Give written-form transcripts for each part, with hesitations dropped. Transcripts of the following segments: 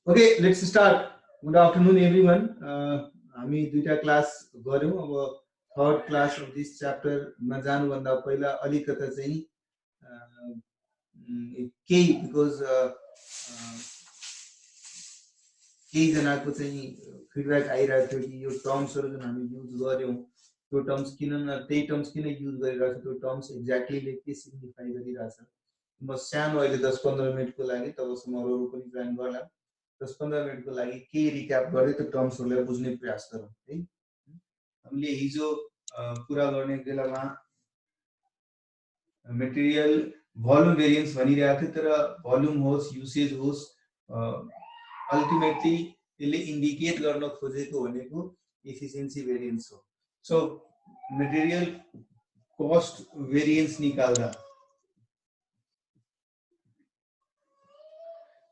Okay, let's start. Good afternoon, everyone. हामी दुईटा class गर्यौं. अब third class of this chapter मा जानुभन्दा पहिला अलिकता चाहिँ केही बिकज केही जनाको चाहिँ फिडब्याक आइरहेको थियो कि यो टर्म्सहरु जुन हामी युज गर्यौं त्यो टर्म्स किन त्यही टर्म्स किन युज गरिरहेको छ, त्यो टर्म्स एक्ज्याक्टली के सिग्निफाई गरिरहेछ. म सानो अहिले 10-15 मिनेटको लागि तबसम्म अरूहरु पनि जोइन गर्ला. 10-15 मिनेटको लागि के रिक्याप गर्दै त्यो टर्म्सहरुलाई बुझ्ने प्रयास गरौँ है. हामीले हिजो कुरा गर्ने बेलामा मटेरियल भोल्युम भेरिएन्स भनिरहेको थियो, तर भोल्युम होस् युसेज होस् अल्टिमेटली यसले इन्डिकेट गर्न खोजेको भनेको एफिसिएन्सी भेरिएन्स हो. सो मटेरियल कस्ट भेरिएन्स निकाल्दा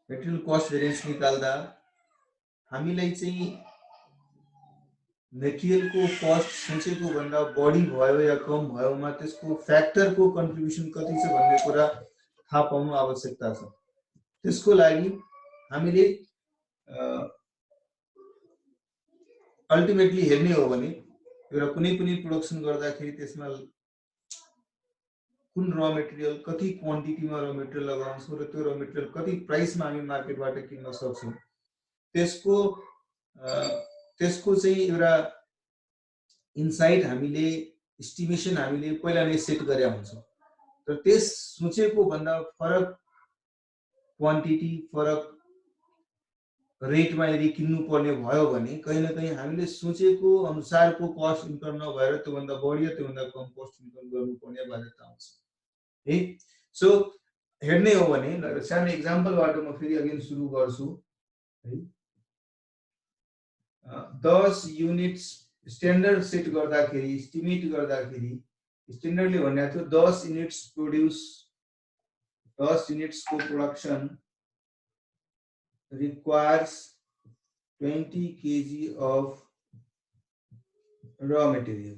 मटेरियल कस्ट भेरिएन्स निकाल्दा हामीलाई चाहिँ मटेरियलको कस्ट सोचेको भन्दा बढी भयो या कम भयोमा त्यसको फ्याक्टरको कन्ट्रिब्युसन कति छ भन्ने कुरा थाहा पाउनु आवश्यकता छ. त्यसको लागि हामीले अल्टिमेटली हेर्ने हो भने एउटा कुनै पनि प्रोडक्सन गर्दाखेरि त्यसमा कुन र मटेरियल कति क्वान्टिटीमा र मटेरियल लगाउँछौं र त्यो र मटेरियल कति प्राइसमा हामी मार्केटबाट किन्न सक्छौं, त्यसको चाहिँ एउटा इन्साइट हामीले एस्टिमेसन हामीले पहिला नै सेट गरेका हुन्छौं. तर त्यस सोचेको भन्दा फरक क्वान्टिटी फरक रेटमा यदि किन्नु पर्ने भयो भने कहीं न कहीं हामीले सोचेको अनुसारको कस्ट इन्कम नभएर त्यो भन्दा बढी त्यो भन्दा कम कस्ट इन्कम गर्नुपर्ने बाध्यता आउँछ है. सो हेर्ने हो भने सानो एक्जाम्पलबाट म फेरि अगेन सुरु गर्छु है. 10 युनिट्स स्ट्यान्डर्ड सेट गर्दाखेरि एस्टिमेट गर्दाखेरि स्ट्यान्डर्डले भनेको थियो 10 युनिट्स को production requires 20 kg of raw material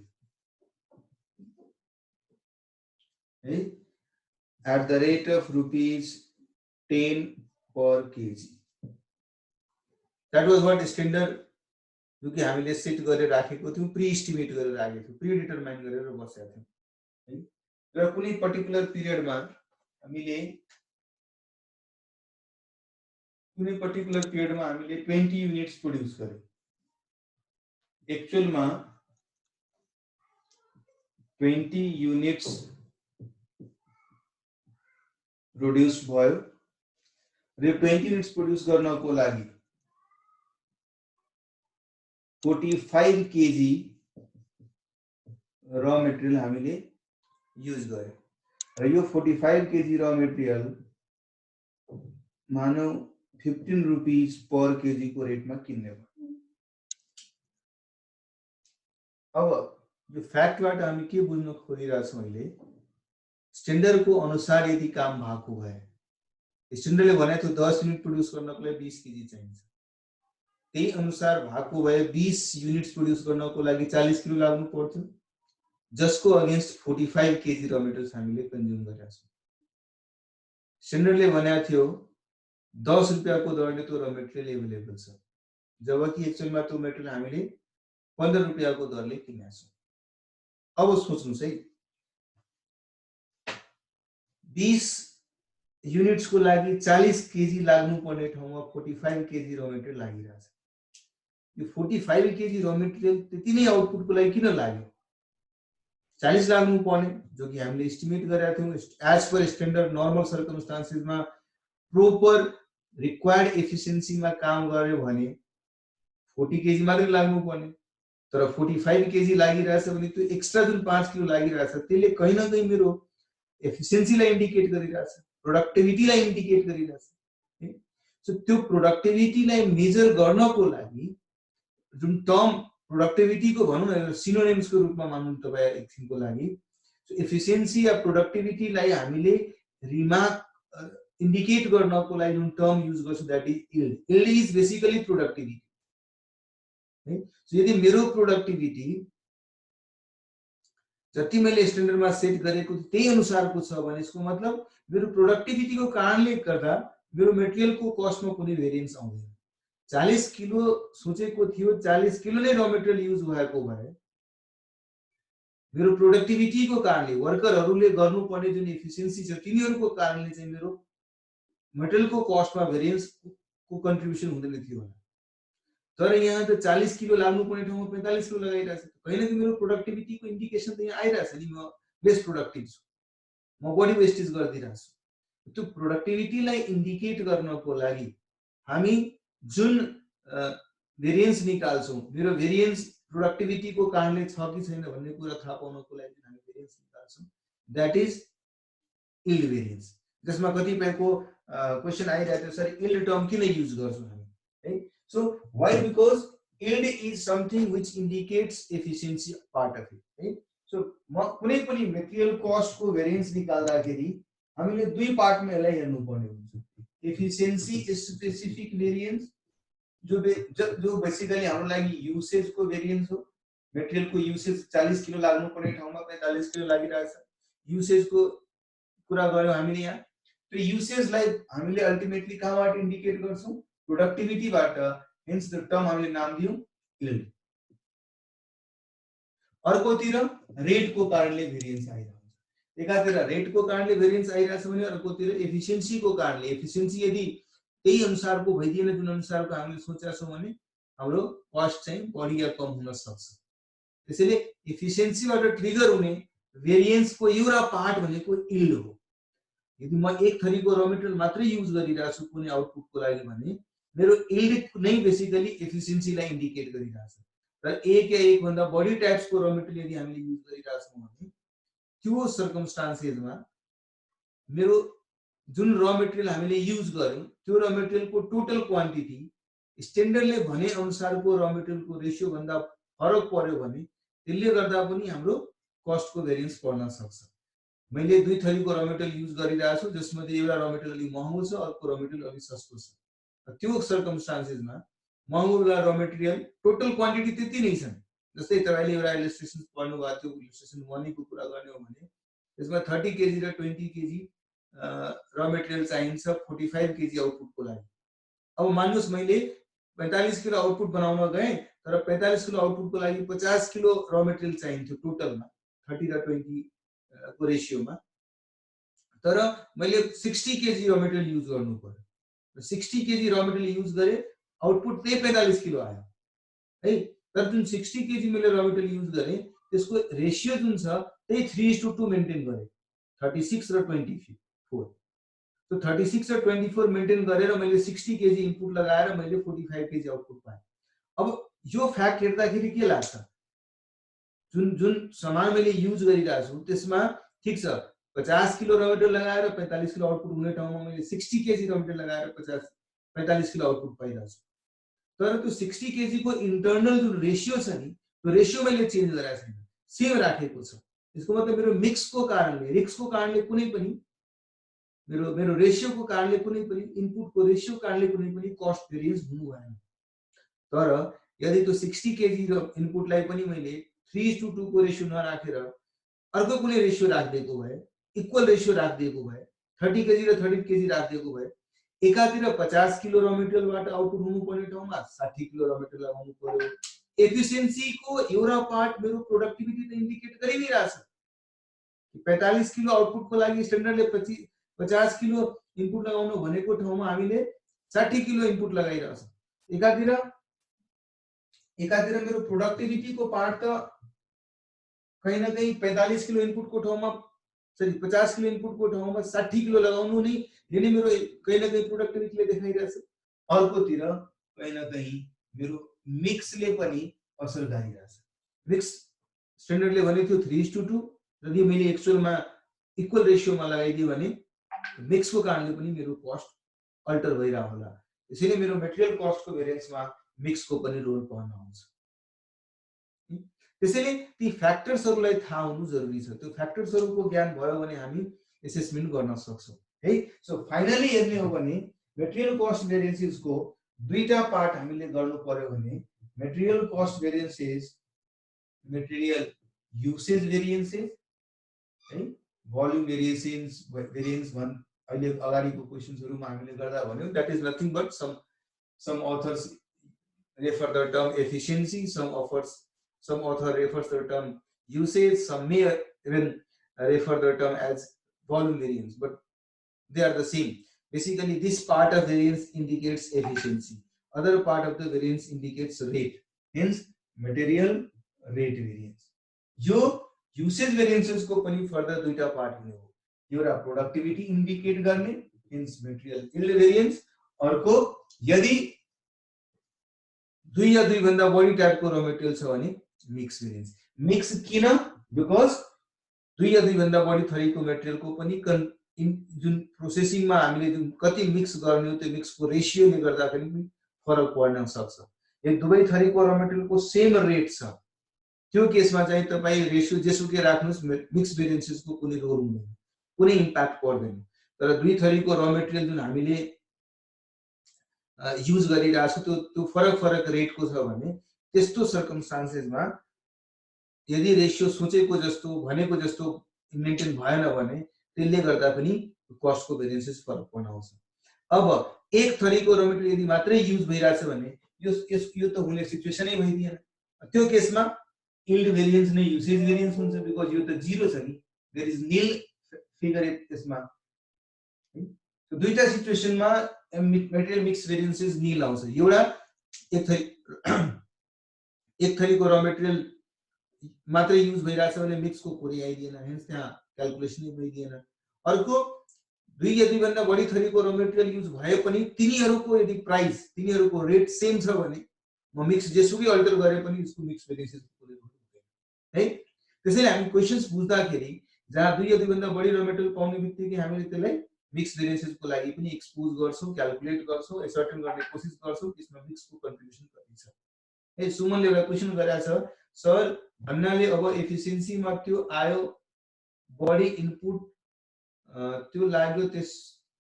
at the rate of rupees 10 per kg. That was what standard जो कि हामीले सेट गरेर राखेको थियौं, प्री एस्टिमेट गरेर राखेको थियौं, प्री डिटरमाइन गरेर बसेका थियौं है. र कुनै पर्टिकुलर पिरियडमा हामीले 20 युनिट्स प्रोड्युस गर्यौं. एक्चुअलमा 20 युनिट्स प्रोड्युस भयो र 20 युनिट्स प्रोड्युस गर्नको लागि 45 केजी र मटेरियल हामीले युज गर्यौं र यो 45 केजी र मटेरियल मानौ 15 रुपीज पर केजी को रेटमा किन्ने भयो. अब यो फ्याक्टबाट हामी के बुझ्न खोजिरहेका छौं, अहिले स्ट्यान्डर्डको अनुसार यदि काम भएको भए स्ट्यान्डर्डले भनेको थियो 10 युनिट प्रोड्युस गर्नको लागि 20 केजी चाहिन्छ, त्यही अनुसार भएको भए 20 युनिट्स प्रोड्युस गर्नको लागि 40 किलो लाग्नु पर्थ्यो, जसको अगेन्स्ट 45 केजी र मटेरियल हामीले कन्ज्युम गरेका छौं. स्ट्यान्डर्डले भनेको थियो 10 रुपैयाँको दरले त्यो र मटेरियल एभेलेबल छ, जबकि एक्चुअलमा त्यो मटेरियल हामीले 15 रुपैयाँको दरले किनेका छौं. अब सोच्नुस् है, 20 युनिट्स को लागि 40 केजी लाग्नु पर्ने ठाउँमा 45 केजी र मटेरियल लागिरहेछ. यो 45 केजी र मटेरियल त्यति नै आउटपुटको लागि किन लाग्यो? 40 लाग्नु पर्ने जो कि हामीले एस्टिमेट गरेका थियौं एज पर स्ट्यान्डर्ड नर्मल सर्कमस्टान्सेसमा प्रोपर रिक्वायर्ड एफिसिएन्सीमा काम गर्यो भने 40 केजी मात्रै लाग्नु पर्ने, तर 45 केजी लागिरहेछ भने त्यो एक्स्ट्रा जुन 5 किलो लागिरहेछ त्यसले कहीं न कहीं मेरो एफिसिएन्सीलाई इन्डिकेट गरिरहेछ, प्रोडक्टिभिटीलाई इन्डिकेट गरिरहेछ. सो त्यो प्रोडक्टिभिटीलाई मेजर गर्नको लागि जुन टर्म प्रोडक्टिभिटीको भनौं न सिनोनिम्सको रूपमा मान्नु तपाईं एकछिनको लागि, सो एफिसिएन्सी या प्रोडक्टिभिटीलाई हामीले रिमार्क इन्डिकेट गर्नको लागि जुन टर्म युज गर्छु that is yield. Yield is basically productivity है. सो यदि मेरो प्रोडक्टिभिटी जति मैले स्ट्यान्डर्डमा सेट गरेको त्यही अनुसारको छ भने यसको मतलब मेरो प्रोडक्टिभिटीको कारणले गर्दा मेरो मटेरियलको कस्टमा कुनै भेरिएन्स आउँदैन. 40 किलो सोचेको थियो, 40 किलो नै र मेटेरियल युज भएको भए मेरो प्रोडक्टिभिटीको कारणले वर्करहरूले गर्नुपर्ने जुन एफिसिएन्सी छ तिनीहरूको कारणले चाहिँ मेरो मेटेरियलको कस्टमा भेरिएन्सको कन्ट्रिब्युसन हुँदैन थियो होला। तर यहाँ त 40 किलो लाग्नुपर्ने ठाउँमा 45 किलो लगाइरहेछ। कहीँ न कहीँ मेरो प्रोडक्टिभिटीको इन्डिकेसन त यहाँ आइरहेछ नि, म लेस प्रोडक्टिभ छु, म बढी वेस्टेज गरिदिरहेको छु। त्यो प्रोडक्टिभिटीलाई इन्डिकेट गर्नको लागि हामी जुन भेरिएन्स निकाल्छौँ, मेरो भेरिएन्स प्रोडक्टिभिटीको कारणले छ कि छैन भन्ने कुरा थाहा पाउनको लागि हामी भेरिएन्स निकाल्छौँ, द्याट इज यील्ड भेरिएन्स। जसमा कतिपयको क्वेसन आइरहेको थियो, सर यील्ड टर्म किन युज गर्छौँ हामी, है? So why? Because yield is something which indicates efficiency part of it, right? So कुनै पनि मेटेरियल कस्ट को भेरिएन्स निकाल्दाखेरि हामीले दुई पार्टमा यसलाई हेर्नु पर्ने हुन्छ। एफिसिएन्सी स्पेसिफिक भेरिएन्स जो बेसिकली हाम्रो लागि युसेज को भेरिएन्स हो। मेटेरियल को युसेज 40 किलो लाग्नु पर्ने ठाउँमा 45 किलो लागिरहेछ। युसेज को कुरा गर्यौं हामीले यहाँ, त्यो युसेजलाई हामीले अल्टिमेटली कहाँबाट इन्डिकेट गर्छौं? प्रोडक्टिभिटी बाट। हेन्स द टर्म हामीले नाम दियौं यील्ड। अर्कोतिर रेट को कारणले भेरिएन्स आइरहन्छ। एकातिर रेट को कारणले भेरिएन्स आइरहेछ भने अर्कोतिर एफिसिएन्सी को कारणले, एफिसिएन्सी यदि त्यही अनुसारको भइदिएन जुन अनुसारको हामीले सोचेका छौं भने हाम्रो कस्ट चाहिँ बढी या कम हुन सक्छ। त्यसैले एफिसिएन्सीबाट ट्रिगर हुने भेरिएन्सको एउटा पार्ट भनेको यील्ड हो। यदि म एक थरीको र मेटेरियल मात्रै युज गरिरहेको छु कुनै आउटपुटको लागि भने मेरो यील्ड नै बेसिकली एफिसिएन्सीलाई इन्डिकेट गरिरहेछ। र एक या एक भन्दा बढी टाइप्सको र मेटेरियल यदि हामीले युज गरिरहेका छौं भने त्यो सर्कमस्टान्सेसमा मेरो जुन र मेटेरियल हामीले युज गर्यौं त्यो र मेटेरियलको टोटल क्वान्टिटी स्ट्यान्डर्डले भने अनुसारको र मेटेरियलको रेशियो भन्दा फरक पर्यो भने त्यसले गर्दा पनि हाम्रो कस्टको भेरिएन्स पर्न सक्छ। मैले दुई थरीको र मेटेरियल युज गरिरहेको छु जसमध्ये एउटा र मेटेरियल अलि महँगो छ, अर्को र मेटेरियल अलि सस्तो छ। त्यो सर्कमस्टान्सेसमा महँगो वाला र मेटेरियल टोटल क्वान्टिटी त्यति नै छन्। जस्तै तपाईले एउटा इलस्ट्रेसन पढ्नु भएको थियो, इलस्ट्रेसन 1 को कुरा गर्ने हो भने त्यसमा 30 केजी र 20 केजी र मेटेरियल चाहिन्छ 45 केजी आउटपुटको लागि। अब मान्नुस् मैले 45 किलो आउटपुट बनाउन गए तर 45 किलो आउटपुटको लागि 50 किलो र मेटेरियल चाहिन्थ्यो टोटलमा 30 र 20 को रेशियोमा। तर मैले 60 केजी र मेटेरियल युज गर्नु पर्यो। 60 केजी र मेटेरियल युज गरे, आउटपुट त्यही 45 किलो आयो है। तर जुन 60 केजी मैले र मेटेरियल युज गरे त्यसको रेशियो जुन छ त्यही 3:2 मेन्टेन गरे, 36 र 24। तो 36 र 24 मेन्टेन गरेर मैले 60 केजी इनपुट लगाएर मैले 45 केजी आउटपुट पाएँ। अब यो फ्याक्ट हेर्दाखेरि के लाग्छ? जुन जुन सामान मैले युज गरिरहेको छु त्यसमा ठीक छ 50 किलो र मेटेरियल लगाएर 45 किलो आउटपुट हुने ठाउँमा मैले 60 केजी र मेटेरियल लगाएर 45 किलो आउटपुट पाइरहेको छु। तर त्यो 60 केजी को इन्टरनल जुन रेशियो छ नि त्यो रेशियो मैले चेन्ज गरेको छैन, सेम राखेको छ। यसको मतलब मेरो मिक्सको कारणले, रिक्सको कारणले कुनै पनि मेरो रेशियोको कारणले कुनै पनि इनपुटको रेशियोको कारणले कुनै पनि कस्ट भेरिएन्स हुनु भएन। तर यदि त्यो 60 केजी र इनपुटलाई पनि मैले 3:2 को रेशियो नराखेर अर्को कुनै रेशियो राखिदिएको भए, इक्वल रेशियो राखिदिएको भए, 30 केजी र 30 केजी राखिदिएको भए एकातिर 50 किलो र मेटेरियलबाट आउटपुट हुनु पर्ने ठाउँमा 60 किलो र मेटेरियल लगाउनु पर्यो। एफिसिएन्सीको एउटा पार्ट मेरो प्रोडक्टिभिटी त इन्डिकेट गरि नै रहेछ। 45 किलो आउटपुटको लागि स्ट्यान्डर्डले 50 किलो इनपुट लगाउनु भनेको ठाउँमा हामीले 60 किलो इनपुट लगाइरहेछ। एकातिर मेरो प्रोडक्टिभिटीको पार्ट त कहीं न कहीं 45 किलो इनपुटको ठाउँमा सरी 50 किलो इनपुटको ठाउँमा 60 किलो लगाउनु नै यदि मेरो कहीं न कहीं प्रोडक्टिभिटीले देखाइरहेछ। अर्कोतिर कहीं न कहीं मेरो मिक्सले पनि असर गरिरहेछ। मिक्स स्ट्यान्डर्डले भने थियो 3:2, यदि मैले एक्चुअलमा इक्वल रेशियोमा लगाइदिए भने मिक्सको कारणले पनि मेरो कस्ट अल्टर भइरा होला। त्यसैले मेरो मेटेरियल कस्टको भेरिएन्समा मिक्सको पनि रोल पर्न आउँछ। त्यसैले ती फ्याक्टर्सहरुलाई थाहा हुनु जरुरी छ। त्यो फ्याक्टर्सहरुको ज्ञान भयो भने हामी एसेसमेन्ट गर्न सक्छौं है। सो फाइनली हेर्ने हो भने मेटेरियल कस्ट भेरिएन्सेसको दुईटा पार्ट हामीले गर्नु पर्यो भने material cost variances, material usage variances है, भोल्युम भेरिएन्स भन अहिले अगाडिको क्वेशन्सहरुमा हामीले गर्दा भन्यौ that is nothing but some some authors refer the term efficiency, some author refers the term usage, some may even refer the term as volume variance, but they are the same. Basically, this part of variance indicates efficiency, other part of the variance indicates rate, hence material rate variance. यो usage variances को पनि further दुईटा part हुने हो, एउटा productivity indicate गर्ने hence material yield variance, अर्को यदि दुई या दुई भन्दा बढी टाइपको र मेटेरियल छ भने मिक्स भेरिएन्स. मिक्स किन? बिकज दुई या दुई भन्दा बढी थरीको मेटेरियलको पनि जुन प्रोसेसिङमा हामीले जुन कति मिक्स गर्ने हो त्यो मिक्सको रेशियोले गर्दाखेरि पनि फरक पर्न सक्छ. यदि दुवै थरीको र मेटेरियलको सेम रेट छ त्यो केसमा चाहिँ तपाई रेशियो जेसुकै राख्नुस् मिक्स भेरिएन्सेसको कुनै रोल हुँदैन, कुनै इम्प्याक्ट पर्दैन. तर दुई थरीको र मेटेरियल जुन हामीले युज गरिरहेको छ त्यो फरक रेटको छ भने त्यस्तो सर्कमस्टान्सेसमा यदि रेशियो सोचेको जस्तो भनेको जस्तो मेन्टेन भएन भने त्यसले गर्दा पनि कस्टको भेरिएन्सेस फरक पर्न आउँछ. अब एक थरीको र मेटेरियल यदि मात्रै युज भइरहेछ भने यो त हुने सिचुएसनै भइदिएन. त्यो केसमा यील्ड भेरिएन्स नै युसेज भेरिएन्स हुन्छ, बिकज यो त जिरो छ नि, देयर इज निल फिगर त्यसमा. दुईटा सिचुएसनमा मेटेरियल मिक्स भेरिएन्सेस निल आउँछ. एउटा एक थरीको र मेटेरियल मात्रै युज भइरहेछ भने मिक्सको कुरै आइदिएन, हेन्स त्यहाँ क्याल्कुलेसनै भइदिएन. अर्को दुई या दुई भन्दा बढी थरीको र मेटेरियल युज भए पनि तिनीहरूको यदि प्राइस तिनीहरूको रेट सेम छ भने म मिक्स जेसुकै अल्टर गरे पनि यसको मिक्स भेरिएन्सेस कुरै हुँदैन है. त्यसैले हामी क्वेशन्स बुझ्दाखेरि जहाँ दुई या दुई भन्दा बढी र मेटेरियल पाउने बित्तिकै हामीले त्यसलाई मिक्स भेरिएन्सेसको लागि पनि एक्सपोज गर्छौं, क्याल्कुलेट गर्छौं, सर्टेन गर्ने कोसिस गर्छौं त्यसमा मिक्सको कन्ट्रिब्युसन कति छ. है सुमनले एउटा क्वेशन गरेछ, सर भन्नाले अब एफिसिएन्सीमा त्यो आयो बढी इनपुट त्यो लाग्यो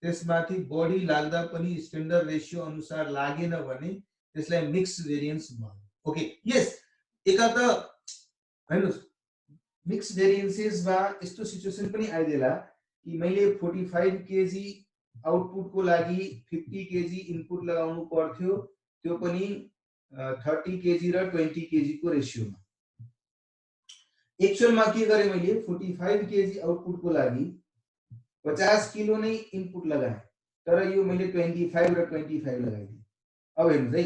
त्यसमाथि बढी लाग्दा पनि स्ट्यान्डर्ड रेशियो अनुसार लागेन भने त्यसलाई मिक्स भेरिएन्स भयो. ओके यस एका त हेर्नुस् मिक्स भेरिएन्सेसमा यस्तो सिचुएसन पनि आइदेला कि मैले 45 केजी आउटपुटको लागि 50 केजी इनपुट लगाउनु पर्थ्यो, त्यो पनि 30 केजी र 20 केजी को रेशियोमा. एक्चुअलमा के गरे मैले 45 केजी आउटपुटको लागि 50 किलो नै इनपुट लगाए, तर यो मैले 25 र 25 लगाइदिए. अब हेर्नुस् है,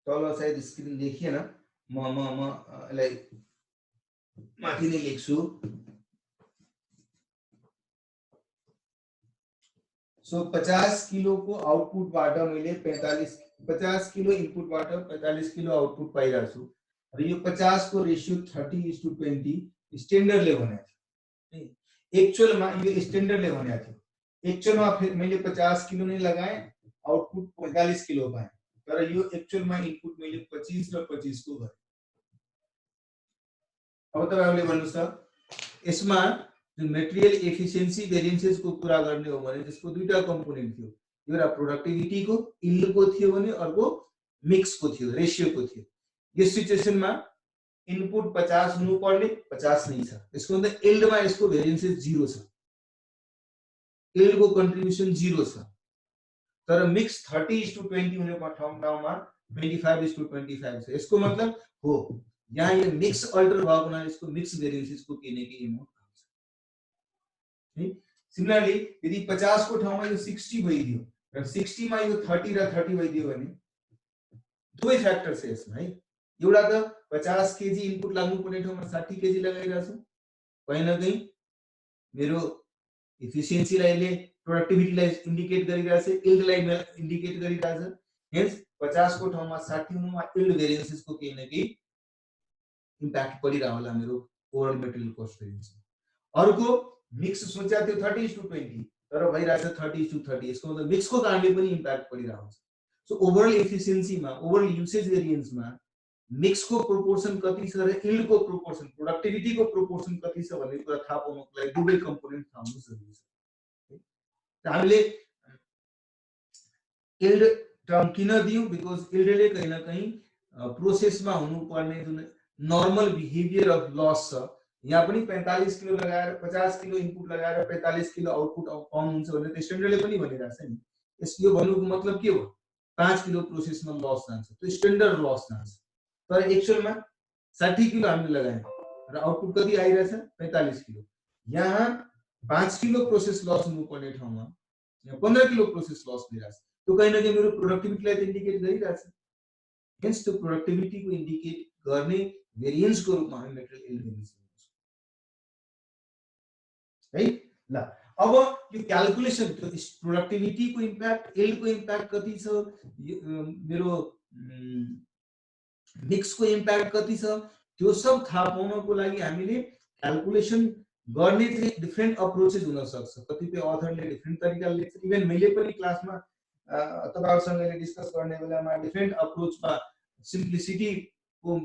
तल सायद स्क्रिन देखिएन, म यसलाई माथि नै लेख्छु. सो 50 किलो को आउटपुटबाट मैले 50 किलो इनपुटबाट 45 किलो आउटपुट पाइरहेको छु र यो 50 को रेशियो 30:20 स्ट्यान्डर्डले भनेको थियो. एक्चुअलमा यो स्ट्यान्डर्डले भनेको थियो. एक्चुअलमा मैले 50 किलो नै लगाए, आउटपुट 45 किलो पाएँ, तर यो एक्चुअलमा इनपुट मैले 25 र 25 को गरे. अब तपाईहरुले भन्नुस् त यसमा जुन मेटेरियल एफिसिएन्सी भेरिएन्सेस को कुरा गर्ने हो भने त्यसको दुईटा कम्पोनेन्ट थियो, एउटा प्रोडक्टिभिटी को यील्ड को थियो भने अर्को मिक्स को थियो, रेशियो को थियो. यस सिचुएसनमा इनपुट 50 हुनु पर्ने 50 नै छ. यसको मतलब यील्डमा यसको भेरिएन्सेस 0 छ, यील्ड को कन्ट्रिब्युसन 0 छ. तर मिक्स 30:20 हुने ठाउँमा 25:25 छ. यसको मतलब हो यहाँ यो मिक्स अल्टर भएको हुनाले यसको मिक्स भेरिएन्सेस को केही न केही अमाउन्ट आउँछ. सिमिलरली यदि 50 को ठाउँमा यो 60 भइदियो र 60 मा यो 30 र 30 भइदियो भने दुवै फ्याक्टर छ यसमा है. एउटा त 50 केजी इनपुट लाग्नु पर्ने ठाउँमा 60 केजी लगाइरहेछ, कहीं न कहीं मेरो एफिसिएन्सीलाई प्रोडक्टिभिटीलाई इन्डिकेट गरिरहेछ, यील्डलाई इन्डिकेट गरिरहेछ. हेन्स 50 को ठाउँमा 60 हुनुमा यील्ड भेरिएन्सेस को केही न केही इम्प्याक्ट परिरहेको होला मेरो ओभरअल मेटेरियल कस्ट भेरिएन्स. अर्को मिक्स सोचा थियो 30:20 तर भइरहेछ 30:30. यसको मतलब मिक्स को कारणले पनि इम्प्याक्ट परिरहेको हुन्छ. सो ओभरअल एफिसिएन्सीमा ओभरअल युसेज भेरिएन्समा मिक्स को प्रोपोर्सन कति छ र यील्ड को प्रोपोर्सन प्रोडक्टिभिटी को प्रोपोर्सन कति छ भन्ने कुरा थाहा पाउनको लागि दुवै कम्पोनेन्ट थाहा हुनु जरुरी छ. हामीले यील्ड टर्म किन दियौ? बिकज यील्डले कहीं न कहीं प्रोसेसमा हुनुपर्ने जुन नर्मल बिहेभियर अफ लस छ, यहाँ पनि 45 किलो लगाएर 50 किलो इनपुट लगाएर 45 किलो आउटपुट पाउनुहुन्छ भने त स्ट्यान्डर्डले पनि भनिरहेछ नि यो भन्नुको मतलब के हो 5 किलो प्रोसेसमा लस जान्छ त्यो स्ट्यान्डर्ड लस जान्छ तर एक्चुअलमा 60 किलो हामीले लगायौं र आउटपुट कति आइरहेछ 45 किलो यहाँ 5 किलो प्रोसेस लस हुनुपर्ने ठाउँमा यहाँ 15 किलो प्रोसेस लस भइरहेछ त्यो कहीं न कहीं मेरो प्रोडक्टिभिटीलाई इन्डिकेट गरिरहेछ हेन्स त्यो प्रोडक्टिभिटीको इन्डिकेट गर्ने भेरिएन्सको रूपमा हामी मेटेरियल यील्ड भेरिएन्स लिन्छौं है ल अब यो क्याल्कुलेसन त्यो प्रोडक्टिभिटीको इम्प्याक्ट यील्डको इम्प्याक्ट कति छ मेरो मिक्सको इम्प्याक्ट कति छ त्यो सब थाहा पाउनको लागि हामीले क्याल्कुलेसन गर्ने चाहिँ डिफरेन्ट अप्रोचेस हुन सक्छ कतिपय अथरले डिफरेन्ट तरिकाले लेख्छ इभन मैले पनि क्लासमा तपाईहरुसँग डिस्कस गर्ने बेलामा डिफरेन्ट अप्रोचमा सिम्प्लिसिटी को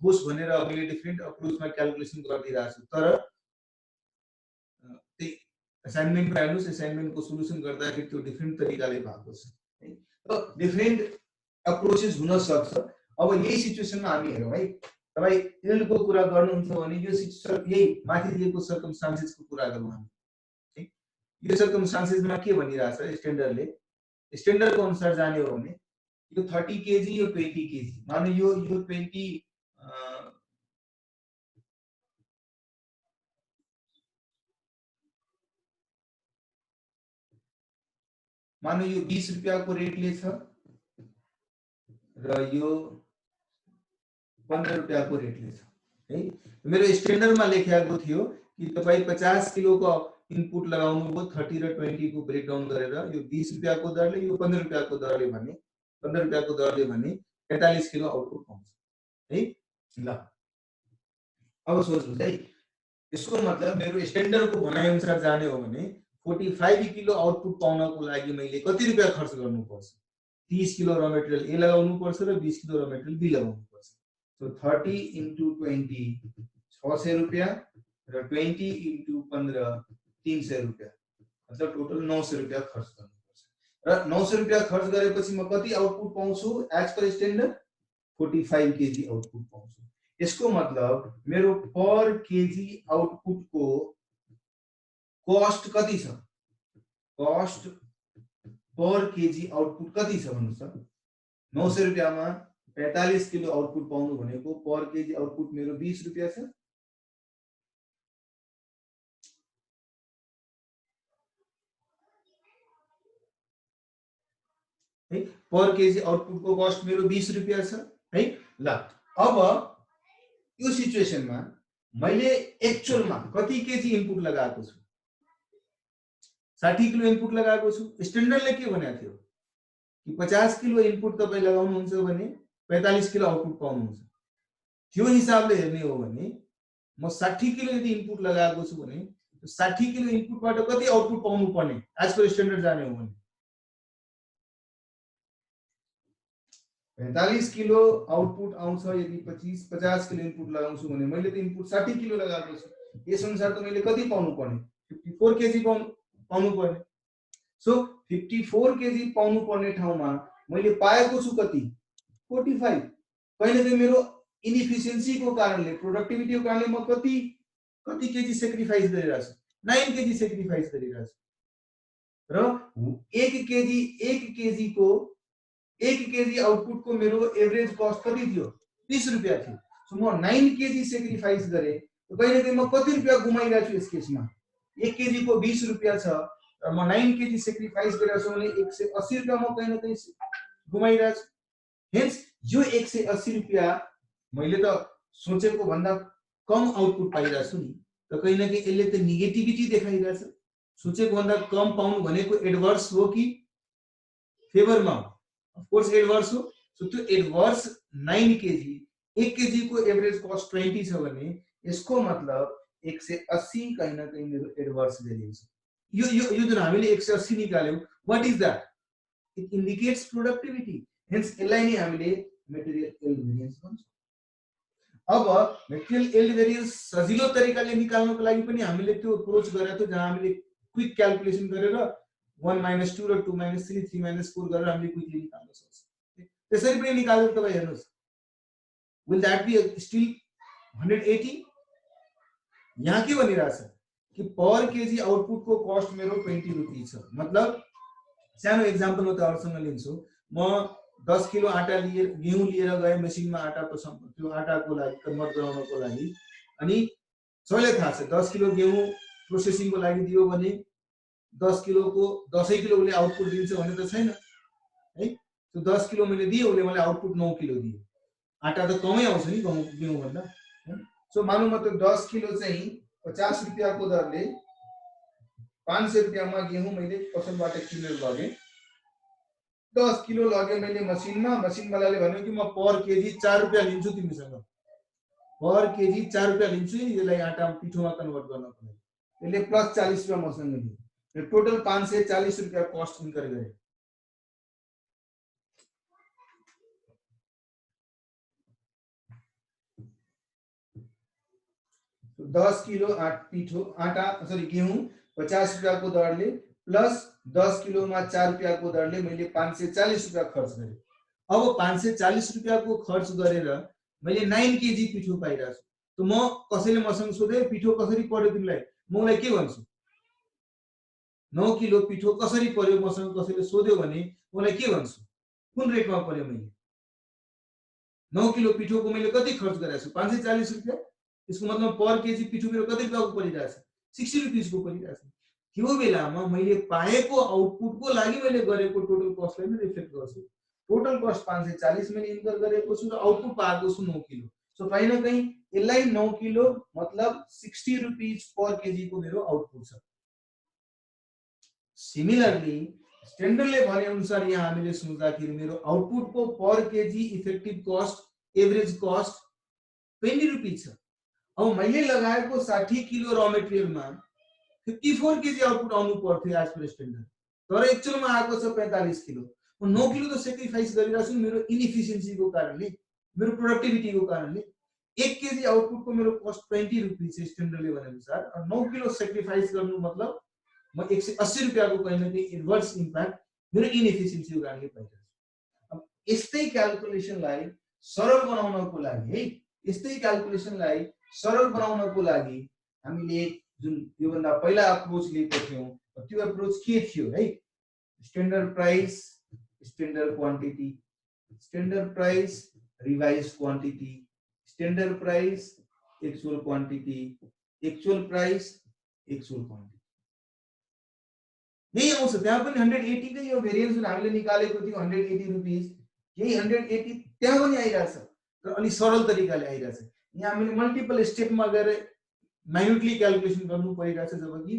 होस् भनेर मैले डिफरेन्ट अप्रोचमा क्याल्कुलेसन गरिदिरहेको छु तर त्यही असाइनमेन्टमा हेर्नुस् असाइनमेन्टको सोलुसन गर्दाखेरि त्यो डिफरेन्ट तरिकाले भएको छ है र डिफरेन्ट अप्रोचेस हुन सक्छ अब यही सिचुएसनमा हामी हेरौं है तपाई यील्डको कुरा गर्नुहुन्छ भने यो यही माथि दिएको सर्कमस्टान्सेसको कुरा गरौँ हामी है यो सर्कमस्टान्सेसमा के भनिरहेछ स्ट्यान्डर्डको अनुसार जाने हो भने यो 30 केजी यो 20 केजी माने यो 20 मानो यो 20 रुपैयाँको रेटले छ र यो 15 रुपैयाँको रेटले छ है मेरो स्ट्यान्डर्डमा लेखिएको थियो कि तपाई 50 किलोको इनपुट लगाउनु भयो 30 र 20 को ब्रेकडाउन गरेर यो 20 रुपैयाँको दरले यो 15 रुपैयाँको दरले भने 15 रुपैयाँको दरले भने 45 किलो आउटपुट पाउँछ है ल अब सोच्नुस् है यसको मतलब मेरो स्ट्यान्डर्डको भनाइ अनुसार जाने हो भने 45 किलो आउटपुट पाउनको लागि मैले कति रुपैयाँ खर्च गर्नुपर्छ 30 किलो र मटेरियल ए लगाउनु पर्छ र 20 किलो र मटेरियल बी लगाउनु पर्छ सो 30 into 20 600 रुपैयाँ र 20 into 15 300 रुपैयाँ मतलब टोटल 900 रुपैयाँ खर्च गर्नुपर्छ र 900 रुपैयाँ खर्च गरेपछि म कति आउटपुट पाउँछु as per standard 45 KG output पाउँछु यसको मतलब मेरो पर केजी आउटपुटको कॉस्ट कति छ कॉस्ट पर केजी आउटपुट कति छ भन्नुस् त 900 रुपैयाँमा 45 किलो आउटपुट पाउनु भनेको पर केजी आउटपुट मेरो 20 रुपैयाँ छ है पर केजी आउटपुटको कॉस्ट मेरो 20 रुपैयाँ छ है ल अब यो सिचुएसनमा मैले एक्चुअलमा कति केजी इनपुट लगाएको छु 60 किलो इनपुट लगाएको छु स्ट्यान्डर्डले के भनेको थियो कि 50 किलो इनपुट तपाई लगाउनुहुन्छ भने 45 किलो आउटपुट पाउनुहुन्छ त्यो हिसाबले हेर्ने हो भने म 60 किलो यदि इनपुट लगाएको छु भने 60 किलो इनपुटबाट कति आउटपुट पाउनु पर्ने एज पर स्ट्यान्डर्ड जाने हो भने 45 किलो आउटपुट आउँछ यदि 50 किलो इनपुट लगाउँछु भने मैले त इनपुट 60 किलो लगाएको छु यस अनुसार त मैले कति पाउनु पर्ने 54 केजी पाउनु पर्ने सो 54 केजी पाउनु पर्ने ठाउँमा मैले पाएको छु कति 45 कहिलेकाहीँ मेरो इनएफिसिएन्सीको कारणले प्रोडक्टिभिटीको कारणले म कति केजी सेक्रिफाइस गरिरहेछु 9 केजी सेक्रिफाइस गरिरहेछु र 1 केजी आउटपुट को मेरो एभरेज कस्ट कति थियो 30 रुपैयाँ थियो सो म 9 केजी सेक्रिफाइस गरे त कहिलेकाहीँ म कति रुपैयाँ गुमाइरहेछु यस केसमा 1 केजी को 20 रुपैयाँ छ र म 9 केजी सेक्रिफाइस गरिरहेछु भने 180 रुपैयाँ म कहीं न कहीं गुमाइरहेछु हेन्स यो 180 रुपैयाँ मैले त सोचेको भन्दा कम आउटपुट पाइरहेछु नि त कहीं न कहीं यसले त नेगेटिभिटी देखाइरहेछ सोचेको भन्दा कम पाउनु भनेको एडभर्स हो कि फेभरमा हो of course एडभर्स हो सो त्यो एडभर्स 9 केजी 1 केजी को एभरेज कस्ट 20 छ भने यसको मतलब 180 कहीं न कहीं मेरो एडभर्स भेरिएन्स यो जुन हामीले 180 निकाल्यौ what is that it indicates productivity hence यसलाई नै हामीले मेटेरियल यील्ड भेरिएन्स भन्छौं अब मेटेरियल यील्ड भेरिएन्स सजिलो तरिकाले निकाल्नको लागि पनि हामीले त्यो अप्रोच गरेको थियो जहाँ हामीले क्विक क्याल्कुलेसन गरेर 1 - 2 र 2 - 3 3 - 4 गरेर हामीले क्विकली निकाल्न सक्छौं त्यसरी पनि निकालेर तपाई हेर्नुस् will that be still 180 यहाँ के भनिरहेछ कि पर केजी आउटपुट को कस्ट मेरो 20 रुपैयाँ छ मतलब सानो एक्जाम्पल म तपाईहरुसँग लिन्छु। म 10 किलो आटा लिएर गेहूं लिएर गए मसिनमा आटाको त्यो आटाको लागि कन्भर्ट गराउनको लागि, अनि सबैलाई थाहा छ 10 किलो गेहूं प्रोसेसिङको लागि दियो भने 10 किलोको 10 किलोले आउटपुट दिन्छ भने त छैन है। त्यो 10 किलो मैले दिए उसले मलाई आउटपुट 9 किलो दियो। आटा त कमै आउँछ नि गेहूं भन्दा। सो मानौं म त्यो 10 किलो चाहिँ 50 रुपैयाँको दरले 500 रुपैयाँमा गेहूं मैले पसलबाट किनेर लगे। 10 किलो लगे मैले मसिनमा, मसिन वालाले भन्यो कि म पर केजी 4 रुपैयाँ लिन्छु तिमीसँग। पर केजी 4 रुपैयाँ लिन्छु यसलाई आटा पिठोमा कन्भर्ट गर्नको लागि। यसले प्लस 40 रुपैयाँ मसँग दियो। टोटल 540 रुपैयाँ कस्ट इन्कर गरे। तो 10 किलो गेहूं 50 रुपैयाँको दरले प्लस 10 किलोमा 4 रुपैयाँको दरले मैले 540 रुपैयाँ खर्च गरेँ। अब 540 रुपैयाँको खर्च गरेर मैले 9 केजी पिठो पाइरहेको छु। त म कसैले मसँग सोधे पिठो कसरी पर्यो तिमीलाई, म उलाई के भन्छु? 9 किलो पिठो कसरी पर्यो मसँग कसैले सोध्यो भने उलाई के भन्छु? कुन रेटमा पर्यो मैले? 9 किलो पिठोको मैले कति खर्च गरेको छु? 540 रुपैयाँ। इसको मतलब पर केजी पिठो मेरो कति रुपैयाँको परिरहेछ? 60 रुपीजको परिरहेछ। त्यो बेलामा मैले पाएको आउटपुटको लागि मैले गरेको टोटल कस्टलाई नै रिफ्लेक्ट गर्छु। टोटल कस्ट 540 मैले इन्कर गरेको छु र आउटपुट पाएको छु 9 किलो। सो कहीं न कहीं यसलाई 9 किलो मतलब 60 रुपीज पर केजी को मेरो आउटपुट छ। सिमिलरली स्ट्यान्डर्डले भने अनुसार यहाँ हामीले सोच्दाखेरि मेरो आउटपुट को per KG effective cost average cost 20 rupees छ। अब मैले लगाएको 60 किलो र मटेरियलमा 54 केजी आउटपुट आउनु पर्थ्यो एज पर स्ट्यान्डर्ड, तर एक्चुअलमा आएको छ 45 किलो। 9 किलो त सेक्रिफाइस गरिरहेको छु मेरो इनएफिसिएन्सीको कारणले, मेरो प्रोडक्टिभिटीको कारणले। 1 केजी आउटपुटको मेरो कस्ट 20 रुपीज छ स्ट्यान्डर्डले भने अनुसार, र 9 किलो सेक्रिफाइस गर्नु मतलब म 180 रुपैयाँको कहीं न कहीं इन्भर्स इम्प्याक्ट मेरो इनएफिसिएन्सीको कारणले पाइरहेको छु। अब यस्तै क्याल्कुलेसनलाई सरल बनाउनको लागि है, यस्तै क्याल्कुलेसनलाई सरल बनाउनको लागि हामीले जुन यो भन्दा पहिला अप्रोच लिएको थियौं, त्यो अप्रोच के थियो है? Standard price, standard quantity, standard price, revise quantity, standard price, actual quantity, actual price, actual quantity. यही आउँछ। त्यहाँ पनि 180 कै यो भेरिएन्स जुन हामीले निकालेको थियो 180 रुपीज, यही 180 त्यहाँ पनि आइरहेछ र अलि सरल तरिकाले आइरहेछ। यहाँ हामीले मल्टिपल स्टेपमा गएर माइन्युटली क्याल्कुलेसन गर्नु परिरहेछ, जबकि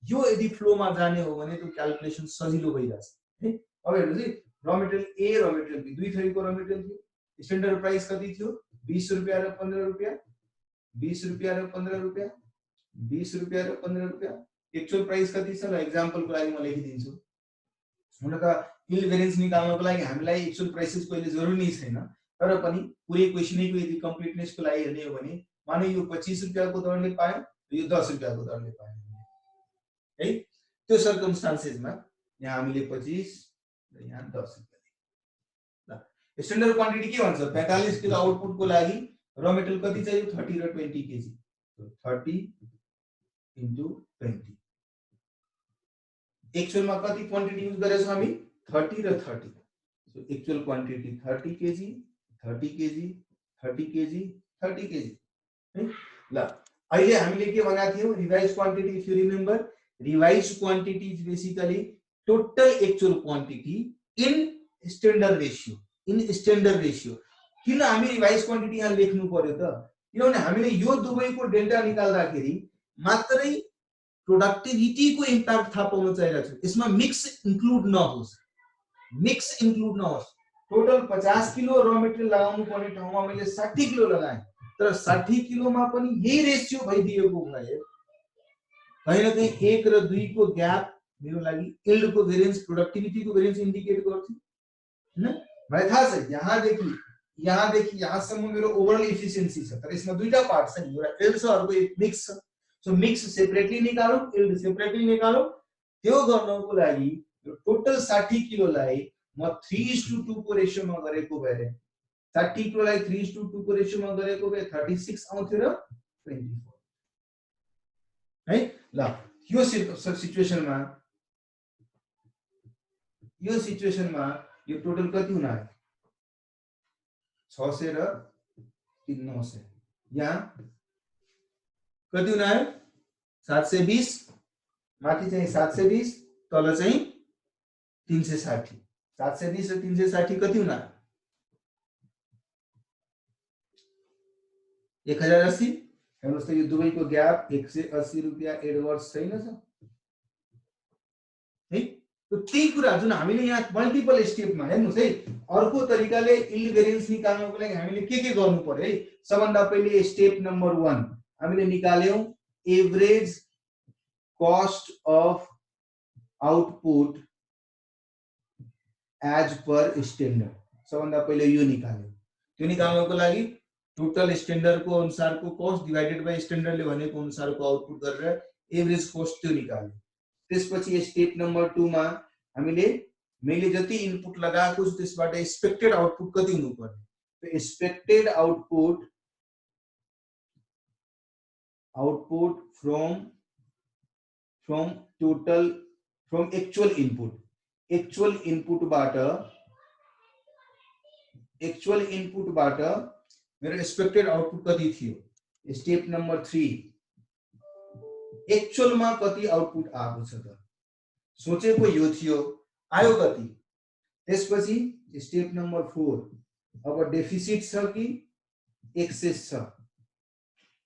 यो यदि फ्लोमा जाने हो भने त्यो क्याल्कुलेसन सजिलो भइरहेछ है। अब हेर्नुस् है, र मटेरियल ए र मटेरियल बी दुई थरीको र मटेरियल थियो। स्ट्यान्डर्ड प्राइस कति थियो? 20 रुपैयाँ र 15 रुपैयाँ, 20 रुपैयाँ र 15 रुपैयाँ, 20 रुपैयाँ र 15 रुपैयाँ। एक्चुअल प्राइस कति छ र एक्जाम्पलको लागि म लेखिदिन्छु। हुन त यिल्ड भेरिएन्स निकाल्नको लागि हामीलाई एक्चुअल प्राइसेसको अहिले जरुरी नै छैन, तर पनि पुरै क्वेशनको यदि कम्प्लिटनेसको लागि हेर्ने हो भने माने यो 25 रुपैयाँको दरले पायो, यो 10 रुपैयाँको दरले पायो है। त्यो सर्कमस्टान्सेसमा यहाँ हामीले 25 र यहाँ 10 रुपैयाँ। ल स्ट्यान्डर्ड क्वान्टिटी के भन्छ? 45 किलो आउटपुटको लागि र मटेरियल कति चाहियो? 30 र 20 केजी। 30 * 20। एक्चुअलमा कति क्वान्टिटी युज गरेछौं हामी? 30 र 30। So actual quantity 30 KG, 30 KG, 30 KG, 30 KG है। ल अहिले हामीले के भनेको थियौ? Revise quantity. If you remember, revise quantity is basically total actual quantity in standard ratio, in standard ratio. किन हामी रिवाइज क्वान्टिटी यहाँ लेख्नु पर्यो त? किनभने हामीले यो दुवैको डेल्टा निकाल्दाखेरि मात्रै प्रोडक्टिभिटी को इम्प्याक्ट थाहा पाउन चाहिरहेको छ। यसमा मिक्स इन्क्लुड नहोस्, मिक्स इन्क्लुड नहोस्। टोटल 50 किलो र मटेरियल लगाउनु पर्ने ठाउँमा मैले 60 किलो लगाएँ, तर 60 किलोमा पनि यही रेशियो भइदिएको भए कहीं न कहीं 1 र 2 को ग्याप मेरो लागि यील्ड को भेरिएन्स, प्रोडक्टिभिटी को भेरिएन्स इन्डिकेट गर्थ्यो हैन। मलाई थाहा छ यहाँदेखि यहाँसम्म मेरो ओभरअल एफिसिएन्सी छ, तर यसमा दुईटा पार्ट छ नि, एउटा यील्ड छ, अर्को एक मिक्स छ। सो मिक्स सेपरेटली निकालौं, यील्ड सेपरेटली निकालौं। त्यो गर्नको लागि यो टोटल 60 किलोलाई म 3:2 को रेशियोमा गरेको भए, 30 किलोलाई 3:2 को रेशियोमा गरेको भए 36 आउँथ्यो र 24 है। ल यो सिचुएसनमा यो सिचुएसनमा यो टोटल कति हुन आयो 600 र 900 यहाँ कति हुन आयो 720 माथि चाहिँ 720 तल चाहिँ 360 720 र 360 कति हुन आयो 1080 हेर्नुस् त यो दुवैको ग्याप 180 रुपैयाँ एडवर्स छैन छ है तो त्यही कुरा जुन हामीले यहाँ मल्टिपल स्टेपमा हेर्नुस् है अर्को तरिकाले यील्ड भेरिएन्स निकाल्नको लागि हामीले के गर्नु पर्यो है सबभन्दा पहिले स्टेप नम्बर 1 हामीले निकाल्यौं average cost of output as per standard सबभन्दा पहिले यो निकाल्यौं त्यो निकाल्नको लागि टोटल स्ट्यान्डर्ड को अनुसारको कस्ट डिवाइडेड बाइ स्ट्यान्डर्डले भनेको अनुसारको आउटपुट गरेर एभरेज कस्ट त्यो निकाल्यौं त्यसपछि स्टेप नम्बर 2 मा हामीले मैले जति इनपुट लगाएको छु त्यसबाट एक्सपेक्टेड आउटपुट कति हुनु पर्ने तो expected output from actual input बाट मेरो एक्सपेक्टेड आउटपुट कति थियो स्टेप नम्बर 3 एक्चुअल मा कति आउटपुट आएको छ त सोचेको यो थियो आयो कति त्यसपछि स्टेप नम्बर 4 अब डेफिसिट छ कि एक्सेस छ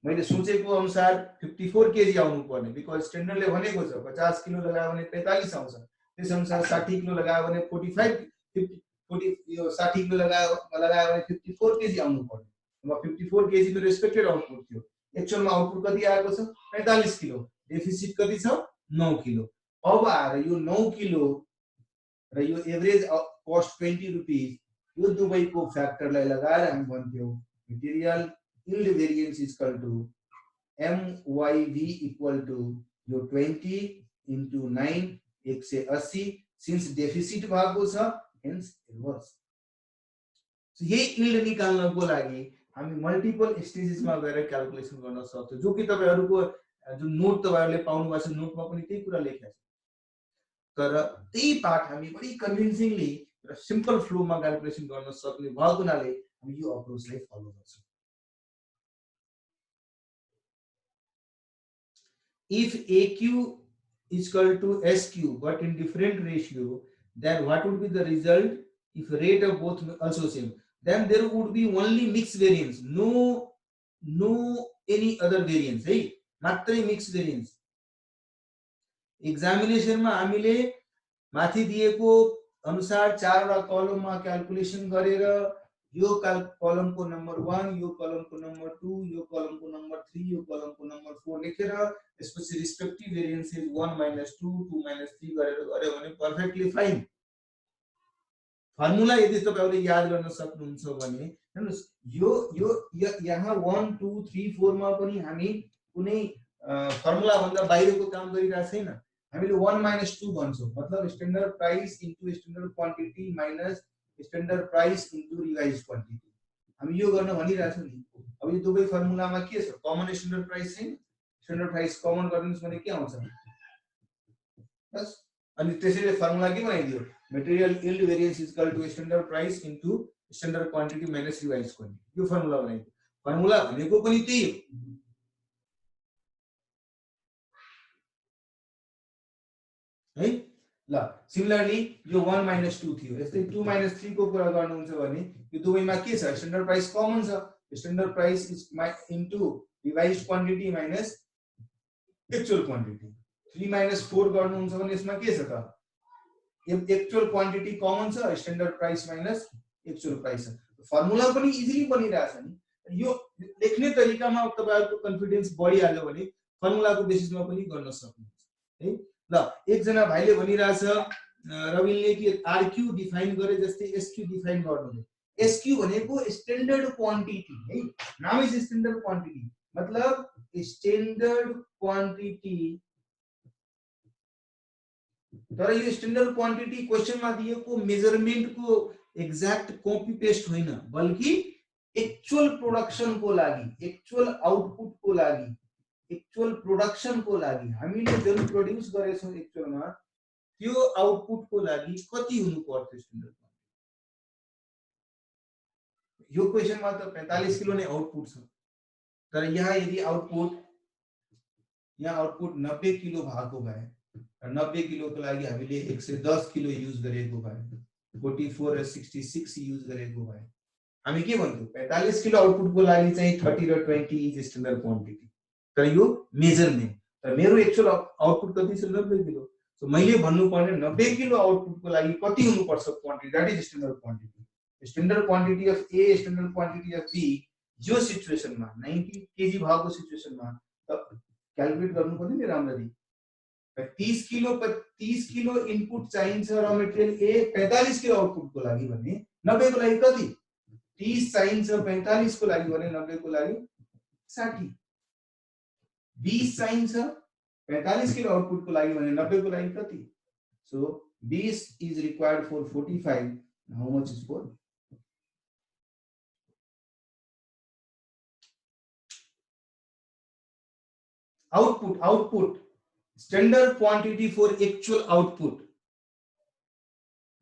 मैले सोचेको अनुसार 54 केजी आउनु पर्ने बिकज स्ट्यान्डर्डले भनेको छ 50 किलो लगायो भने 45 आउँछ त्यस अनुसार 60 किलो लगायो भने 40 यो 60 किलो लगायो भने 54 केजी आउनु पर्ने अब 54 केजी मेरो एक्सपेक्टेड आउटपुट थियो एक्चुअल मा आउटपुट कति आएको छ 45 किलो डेफिसिट कति छ 9 किलो अब आएर यो 9 किलो र यो एभरेज कस्ट 20 रुपैयाँ यो दुवैको फ्याक्टरलाई लगाएर हामी भन्थ्यौ material yield variance equal to MYV equal to यो 20 into 9 180 सिन्स डेफिसिट भएको छ हेन्स इन्भर्स सो यही यील्ड निकाल्नको लागि हामी मल्टिपल स्टेजेसमा गएर क्याल्कुलेसन गर्न सक्छौं जो कि तपाईहरुको जुन नोट तपाईहरुले पाउनु भएको छ नोटमा पनि त्यही कुरा लेखेको छ तर त्यही पार्ट हामी बढी कन्भिन्सिङली र सिम्पल फ्लोमा क्याल्कुलेसन गर्न सक्ने भएको हुनाले हामी यो अप्रोचलाई फलो गर्छौं if AQ is equal to SQ but in different ratio then what would be the result if rate of both also same then there would be only mixed variance no any other variance है मात्रै mixed variance examination मा हामीले माथि दिएको अनुसार चारवटा कलममा calculation गरेर यो कलमको नम्बर 1 यो कलमको नम्बर 2 यो कलमको नम्बर 3 यो कलमको नम्बर 4 लेखेर त्यसपछि रिस्पेक्टिभ भेरिएन्सेस 1 - 2 2 - 3 गरेर गर्यो भने पर्फेक्टली फाइन फर्मुला यदि तपाईहरुले याद गर्न सक्नुहुन्छ भने हेर्नुस् यो यहाँ 1 2 3 4 मा पनि हामी कुनै फर्मुला भन्दा बाहिरको काम गरिरा छैन हामीले 1 - 2 भन्छौं मतलब standard price into standard quantity minus standard price into revise quantity हामी यो गर्न भनिरा छौं नि अब यो दुवै फर्मुलामा के छ कमन स्ट्यान्डर्ड प्राइस छैन स्ट्यान्डर्ड प्राइस कमन गर्दिनुस् भने के आउँछ बस अनि त्यसैले फर्मुला के बनाइदियो material yield variance equal to standard price into standard quantity minus revise quantity यो फर्मुला बनाइदियो फर्मुला भनेको पनि त्यही हो है ल सिमिलरली यो 1 - 2 थियो यस्तै 2 - 3 को कुरा गर्नुहुन्छ भने यो दुवैमा के छ स्ट्यान्डर्ड प्राइस कमन छ standard price is into revised quantity minus actual quantity 3 - 4 गर्नुहुन्छ भने यसमा के छ त एक्चुअल क्वान्टिटी कमन छ standard price minus actual price छ फर्मुला पनि इजिली बनिरहेछ नि यो लेख्ने तरिकामा तपाईहरुको कन्फिडेन्स बढिहाल्यो भने फर्मुलाको बेसिसमा पनि गर्न सक्नुहुन्छ है ल एकजना भाइले भनिरहेछ रविनले कि आरक्यू डिफाइन गरे जस्तै एसक्यू डिफाइन गर्नु एसक्यू भनेको स्ट्यान्डर्ड क्वान्टिटी है नामै छ स्ट्यान्डर्ड क्वान्टिटी मतलब स्ट्यान्डर्ड क्वान्टिटी तर यो स्ट्यान्डर्ड क्वान्टिटी क्वेशनमा दिएको मेजरमेन्टको एक्ज्याक्ट कपी पेस्ट होइन बल्कि एक्चुअल प्रोडक्सन को लागि एक्चुअल आउटपुट को लागि एक्चुअल प्रोडक्सन को लागि हामीले जुन प्रोड्युस गरेछौं एक्चुअलमा त्यो आउटपुटको लागि कति हुनु पर्थ्यो स्ट्यान्डर्ड क्वान्टिटी? यो क्वेशनमा त 45 किलो नै आउटपुट छ, तर यहाँ यदि आउटपुट 90 किलो भएको भए, 90 किलो को लागि हामीले 110 किलो युज गरेको भए, 44 र 66 युज गरेको भए, हामी के भन्थ्यौ 45 किलो आउटपुट को लागि चाहिँ 30 र 20 इज स्ट्यान्डर्ड क्वान्टिटी। तर यो मेजरमेन्ट, तर मेरो एक्चुअल आउटपुट कति छ 90 किलो। सो मैले भन्नु पर्ने 90 किलो आउटपुट को लागि कति हुनु पर्छ quantity, that is standard quantity. Standard quantity of A, standard quantity of B, यो सिचुएसनमा 90 केजी भएको सिचुएसनमा त क्याल्कुलेट गर्नु पर्दैन नि राम्ररी। 30 किलो इनपुट चाहिन्छ र मटेरियल ए, 45 किलो आउटपुट को लागि भने 90 को लागि कति 30 चाहिन्छ, 45 को लागि भने 90 को लागि 60, 20 चाहिन्छ 45 किलो आउटपुट को लागि भने 90 को लागि कति। So 20 is required for 45, how much is for output standard quantity for actual output.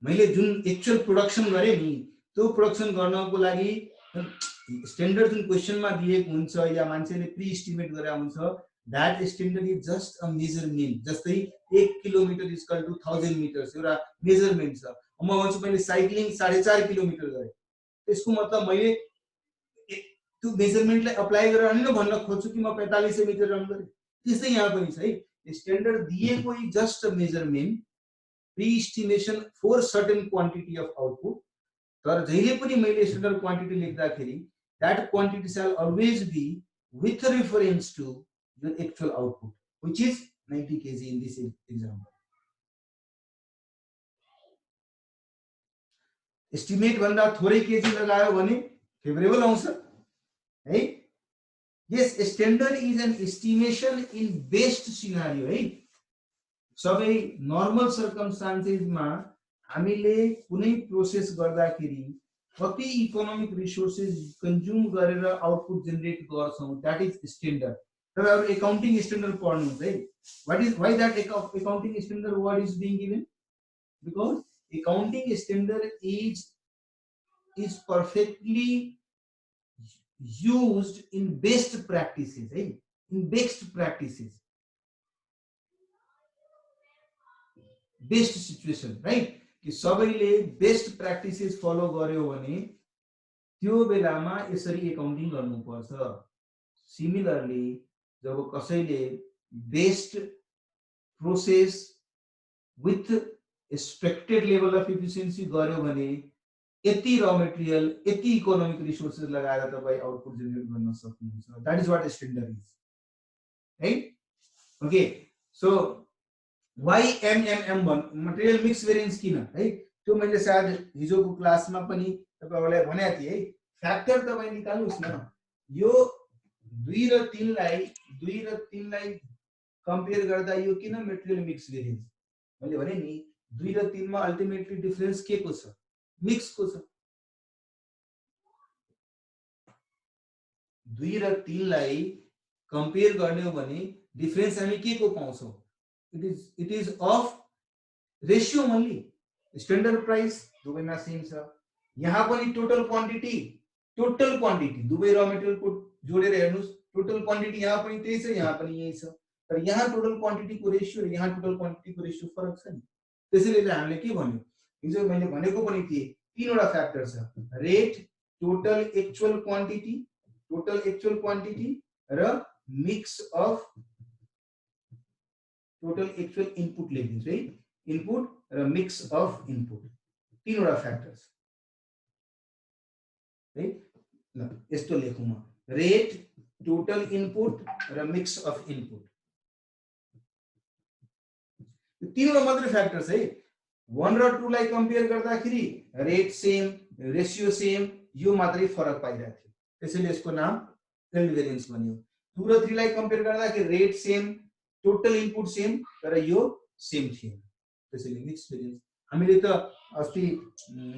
मैले जुन एक्चुअल प्रोडक्सन गरे नि त्यो प्रोडक्सन गर्नको लागि स्टैंडर्ड जुन क्वेशनमा दिएको हुन्छ या मान्छेले प्री एस्टिमेट गरेर हुन्छ, that standard is just a measurement. जस्तै 1 kilometre is equal to 1000 metres एउटा मेजरमेन्ट छ। म भन्छु मैले साइक्लिङ 4.5 किलोमिटर गरे, त्यसको मतलब मैले त्यो मेजरमेन्टलाई अप्लाई गरेर अनि भन्न खोज्छु कि म 45 मिटर रन गरे। त्यस्तै यहाँ पनि छ है, स्टैंडर्ड दिएको is just a measurement, pre estimation for certain quantity of output. तर जहिले पनि मैले स्टैंडर्ड क्वांटिटी लेख्दाखेरि that quantity shall always be with reference to your actual output, which is 90 kg in this example. Estimate भन्दा थोरै KG लगायो भने favourable आउँछ है। Yes, standard is an estimation in best scenario है। सबै नर्मल सर्कमस्टान्सेसमा हामीले कुनै प्रोसेस गर्दाखेरि कति इकोनोमिक रिसोर्सेस कन्ज्युम गरेर आउटपुट जेनेरेट गर्छौं, दैट इज स्टैंडर्ड। तपाईहरु एकाउन्टिङ स्टैंडर्ड पढ्नुहुन्छ है। Why that accounting standard word is being given? Because accounting standard is perfectly used in best practices, right? In best practices, best situation, right? कि सबैले best practices follow गर्यो भने त्यो बेलामा यसरी एकाउन्टिङ गर्नुपर्छ। सिमिलरली जब कसैले best process with expected level of efficiency गर्यो भने यति र मटेरियल, यति इकोनोमिक रिसोर्सेस लगाएर तपाई आउटपुट जेनेरेट गर्न सक्नुहुन्छ। That is what standard is, right? Okay, so why hmm material mix variance किन है, त्यो मैले सायद हिजोको क्लासमा पनि तपाईहरुलाई भनेको थिए है। फ्याक्टर तपाई निकाल्नुस् न, यो 2 र 3 लाई कम्पेयर गर्दा यो किन मटेरियल मिक्स भेरिएन्स? मैले भने नि 2 र 3 मा अल्टिमेटली डिफरेन्स के को छ? मिक्स को छ। 2 र 3 लाई कम्पेयर गर्ने हो भने डिफरेन्स हामी के को पाउँछौं? It is of ratio only. Standard price दुवैमा सेम छ। यहाँ पनि टोटल क्वान्टिटी दुवै र मटेरियल को जोडेर हेर्नुस्, टोटल क्वान्टिटी यहाँ पनि त्यही छ, यहाँ पनि यही छ। तर यहाँ टोटल क्वान्टिटी को रेशियो र यहाँ टोटल क्वान्टिटी को रेशियो फरक छ नि। त्यसैले हामीले के भन्यो, हिजो मैले भनेको पनि थिए तीनवटा फ्याक्टर छ, रेट, टोटल एक्चुअल क्वान्टिटी र mix of total actual input लेखिन्छ है, इनपुट र मिक्स अफ इनपुट, तीनवटा फ्याक्टर्स है। ल यस्तो लेखौं म, रेट, टोटल इनपुट र मिक्स अफ इनपुट, तीनवटा मात्र फ्याक्टर्स है। 1 र 2 लाई कम्पेयर गर्दाखेरि रेट सेम, रेशियो सेम, यो मात्रै फरक पाइरहेको थियो, त्यसैले यसको नाम यील्ड भेरिएन्स बन्यो। 2 र 3 लाई कम्पेयर गर्दाखेरि rate same, total input same, तर यो सेम थिएन, त्यसैले मिक्स भेरिएन्स। हामीले त अस्ति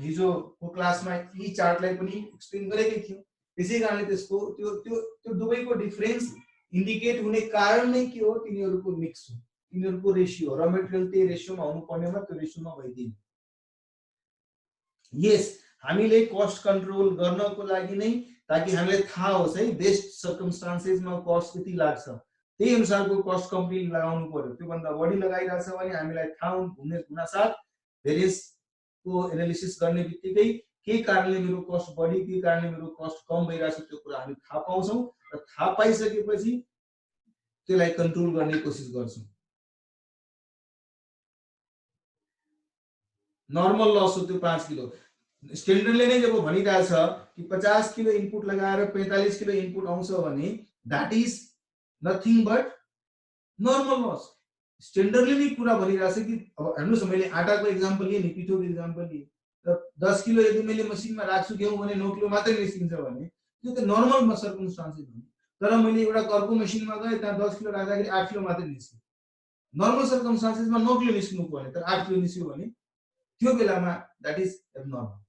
हिजोको क्लासमा यी चार्टलाई पनि एक्सप्लेन गरेकै थियौ। त्यसैकारणले त्यसको त्यो दुवैको डिफरेन्स इन्डिकेट हुने कारण नै के हो? तिनीहरुको मिक्स हो। तिनीहरूको रेशियो र मेटेरियल त्यही रेशियोमा हुनु पर्नेमा त्यो रेशियोमा भइदिने। यस, हामीले कस्ट कन्ट्रोल गर्नको लागि नै, ताकि हामीलाई थाहा होस् है बेस्ट सर्कमस्टान्सेसमा कस्ट कति लाग्छ, त्यही अनुसारको कस्ट कम्पनी लगाउनु पर्यो। त्योभन्दा बढी लगाइरहेछ भने हामीलाई थाहा हुनासाथ भेरियसको एनालिसिस गर्ने बित्तिकै के कारणले मेरो कस्ट बढी, के कारणले मेरो कस्ट कम भइरहेछ त्यो कुरा हामी थाहा पाउँछौँ र थाहा पाइसकेपछि त्यसलाई कन्ट्रोल गर्ने कोसिस गर्छौँ। नर्मल लस हो त्यो 5 किलो। स्ट्यान्डर्डले नै जब भनिरहेछ कि 50 किलो इनपुट लगाएर 45 किलो इनपुट आउँछ भने that is nothing but normal loss. स्ट्यान्डर्डले नै कुरा भनिरहेछ कि अब हेर्नुहोस्, मैले आटाको एक्जाम्पल लिएँ नि, पिठोको एक्जाम्पल लिएँ, र 10 किलो यदि मैले मसिनमा राख्छु गेहूँ भने 9 किलो मात्रै निस्किन्छ भने त्यो त नर्मल सर्कमस्टान्सेस हो। तर मैले एउटा कर्को मेसिनमा गएँ, त्यहाँ 10 किलो राख्दाखेरि 8 किलो मात्रै निस्क्यो। नर्मल सर्कमस्टान्सेसमा 9 किलो निस्किनु पर्ने, तर 8 किलो निस्क्यो भने त्यो बेलामा द्याट इज एब्नर्मल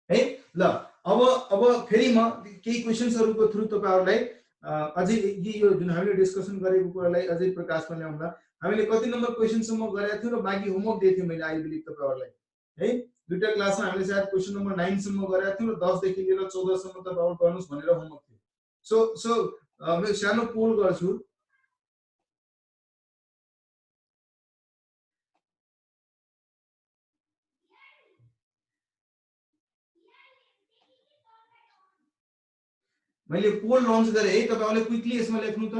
है। ल अब फेरि म केही क्वेशन्सहरुको थ्रु तपाईहरुलाई अझै यो जुन हामीले डिस्कसन गरेको कुरालाई अझै प्रकाशमा ल्याउँला। हामीले कति नम्बर क्वेशनसम्म गरेका थियौं र बाँकी होमवर्क दिएको थियौं मैले आई बिलिभ तपाईहरुलाई है। दुईटा क्लासमा हामीले सायद क्वेशन नम्बर 9 सम्म गरेका थियौं र 10 देखि लिएर 14 सम्म तपाईहरु गर्नुस् भनेर होमवर्क थियो। सो म सानो पोल गर्छु। मैले पोल लन्च गरे है, तपाईहरुले क्विकली यसमा लेख्नु त।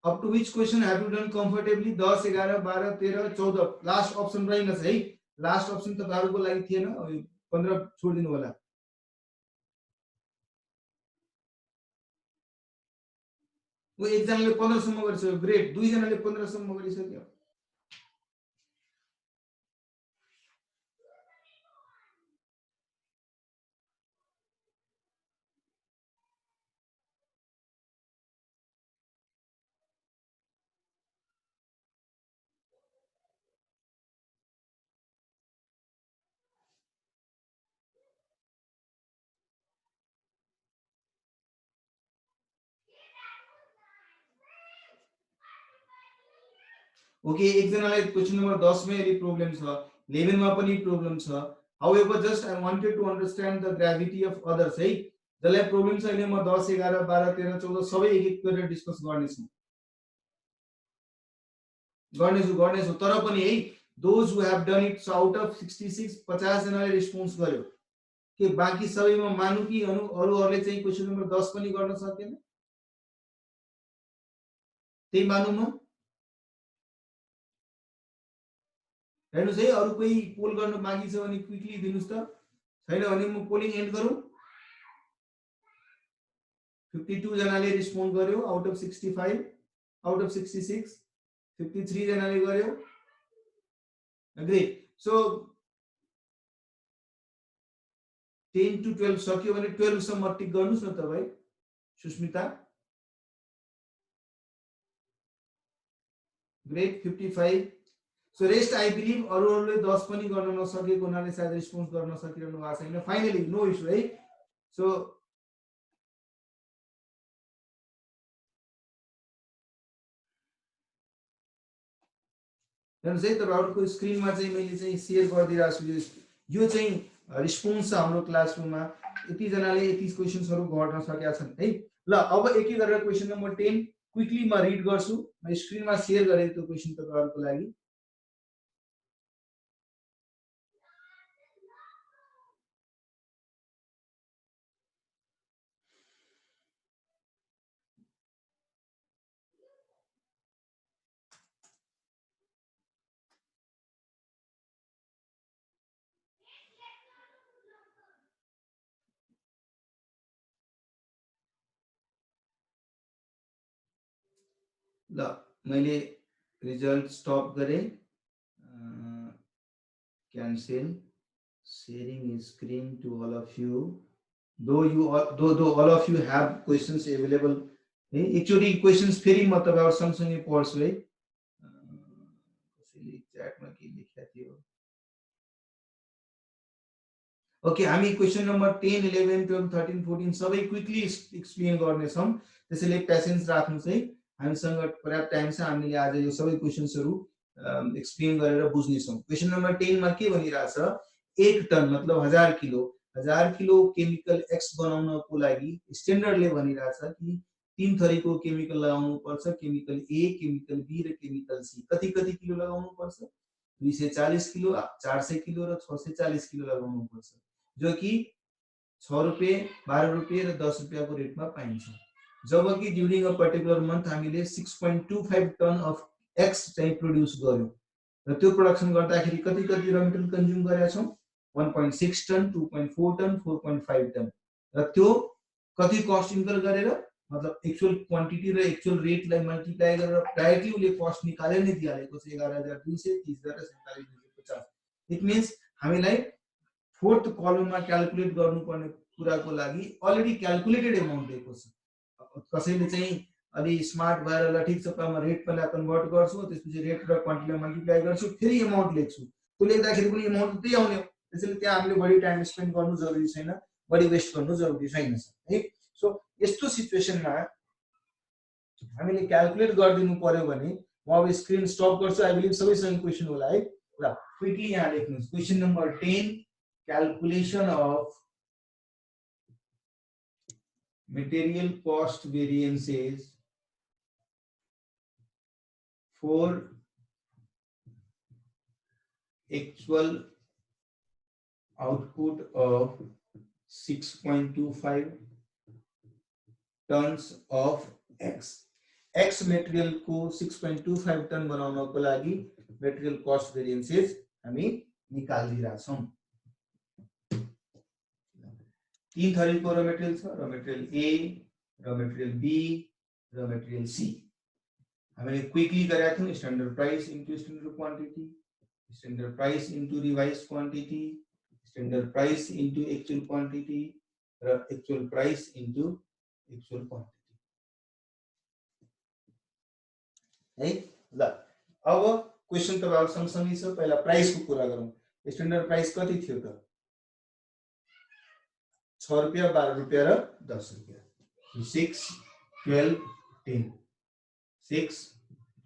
Up to which question have you done comfortably? 10 11 12 13 14 last option रहेनछ है। लास्ट अप्सन तपाईहरुको लागि थिएन, 15 छोड्दिनु होला। वो एक जनाले 15 सम्म गरिसक्यो, ग्रेट। दुई जनाले 15 सम्म गरिसक्यो। ओके, एक जनालाई क्वेशन नम्बर 10 मै अलि प्रब्लम छ, 11 मा पनि प्रब्लम छ। However just I wanted to understand the gravity of others है। जसलाई प्रब्लम छ अहिले म 10 11 12 13 14 सबै एक एक गरेर डिस्कस गर्नेछु। तर पनि है, those who have done it, so out of 66 50 जनाले रिस्पोन्स गर्यो के बाँकी सबैमा मानु कि अरूहरूले चाहिँ क्वेशन नम्बर 10 पनि गर्न सकेन? त्यही मानु म? हेर्नुस् है, अरु कोही पोल गर्न बाँकी छ भने क्विकली दिनुस् त। छैन भने म पोलिङ एन्ड गरौँ। 52 जनाले रिस्पोन्ड गर्यो आउट अफ 65, आउट अफ 66, 53 जनाले गर्यो। ग्रेट। सो 10 to 12 सक्यो भने 12 सम्म टिक गर्नुस् न तपाई। Susmita, great. 55। So rest I believe अरूहरूले 10 पनि गर्न नसकेको हुनाले सायद रिस्पोन्स गर्न सकिरहनु भएको छैन। फाइनली नो इश्यू है। सो हेर्नुस् है, तपाईहरुको स्क्रिनमा चाहिँ मैले चाहिँ शेयर गरिदिरहेको छु। यो चाहिँ रिस्पोन्स छ हाम्रो क्लासरुममा। यति जनाले यति क्वेशन्सहरु गर्न सकेका छन् है। ल अब एक एक गरेर क्वेशन नम्बर 10 क्विकली म रिड गर्छु। म स्क्रिनमा शेयर गरेको त्यो क्वेशन तपाईहरुको लागि। ल मैले रिजल्ट स्टप गरे। cancel sharing screen to all of you. Though all of you have questions available, एकचोटी क्वेशन्स फेरि म तपाईहरु सँगसँगै पढ्छु है। कसैले च्याटमा के लेखेको थियो? ओके, हामी क्वेशन नम्बर 10 11 12 13 14 सबै क्विकली एक्सप्लेन गर्ने छौं, त्यसैले पेशेन्स राख्नुस् है। हामीसँग पर्याप्त टाइम छ, हामीले आज यो सबै क्वेशन्सहरु एक्सप्लेन गरेर बुझ्ने छौं। क्वेशन नम्बर 10 मा के भनिरहेछ, 1 टन मतलब 1000 किलो केमिकल एक्स बनाउनको लागि स्ट्यान्डर्डले भनिरहेछ कि 3 थरीको केमिकल लगाउनु पर्छ, केमिकल ए, केमिकल बी र केमिकल सी। कति कति किलो लगाउनु पर्छ? 240 किलो, 400 किलो र 640 किलो लगाउनु पर्छ, जो कि 6 रुपैयाँ, 12 रुपैयाँ र 10 रुपैयाँको रेटमा पाइन्छ। जबकि ड्युरिङ अ पर्टिकुलर मन्थ हामीले 6.25 टन अफ एक्स चाहिँ प्रोड्युस गर्यौं र त्यो प्रोडक्सन गर्दाखेरि कति कति र मेटेरियल कन्ज्युम गरेका छौं? 1.6 टन, 2.4 टन, 4.5 टन। र त्यो कति कस्ट इन्कर गरेर, मतलब एक्चुअल क्वान्टिटी र एक्चुअल रेटलाई मल्टिप्लाई गरेर डाइरेक्टली उले कस्ट निकालेर नै दिइहालेको छ 11200, 30000 र 47250। इट मिन्स हामीलाई फोर्थ कलममा क्याल्कुलेट गर्नुपर्ने कुराको लागि अलरेडी क्याल्कुलेटेड अमाउन्ट दिएको छ। कसैले चाहिँ अलि स्मार्ट भएर ल ठीक छ म रेट पहिला कन्भर्ट गर्छु, त्यसपछि रेट र क्वान्टिटीलाई मल्टिप्लाई गर्छु, फेरि अमाउन्ट लेख्छु, त्यो लेख्दाखेरि पनि अमाउन्ट त्यही आउने हो। त्यसैले त्यहाँ हामीले बढी टाइम स्पेन्ड गर्नु जरुरी छैन, बढी वेस्ट गर्नु जरुरी छैन है। सो यस्तो सिचुएसनमा हामीले क्याल्कुलेट गरिदिनु पर्यो भने म अब स्क्रिन स्टप गर्छु। आई बिलिभ सबैसँग क्वेशन होला है। ल क्विकली यहाँ लेख्नुस्। Question number 10, calculation of material cost variances for actual output of 6.25 tons of X. X material को 6.25 टन बनाउनको लागि material cost variances हामी निकालिदिरहेका छौं। 3 थरीको र मेटेरियल छ, र मेटेरियल ए, र मेटेरियल बी, र मेटेरियल सी। हामीले क्विकली गरेका थियौं, standard price into standard quantity, standard price into revise quantity, standard price into actual quantity र actual price into actual quantity है। ल अब क्वेशन तपाईहरु सँगसँगै छ। पहिला प्राइसको कुरा गरौँ। स्ट्यान्डर्ड प्राइस कति थियो त? 6 रुपैयाँ, 12 रुपैयाँ र 10 रुपैयाँ। 6, 12, 10, 6,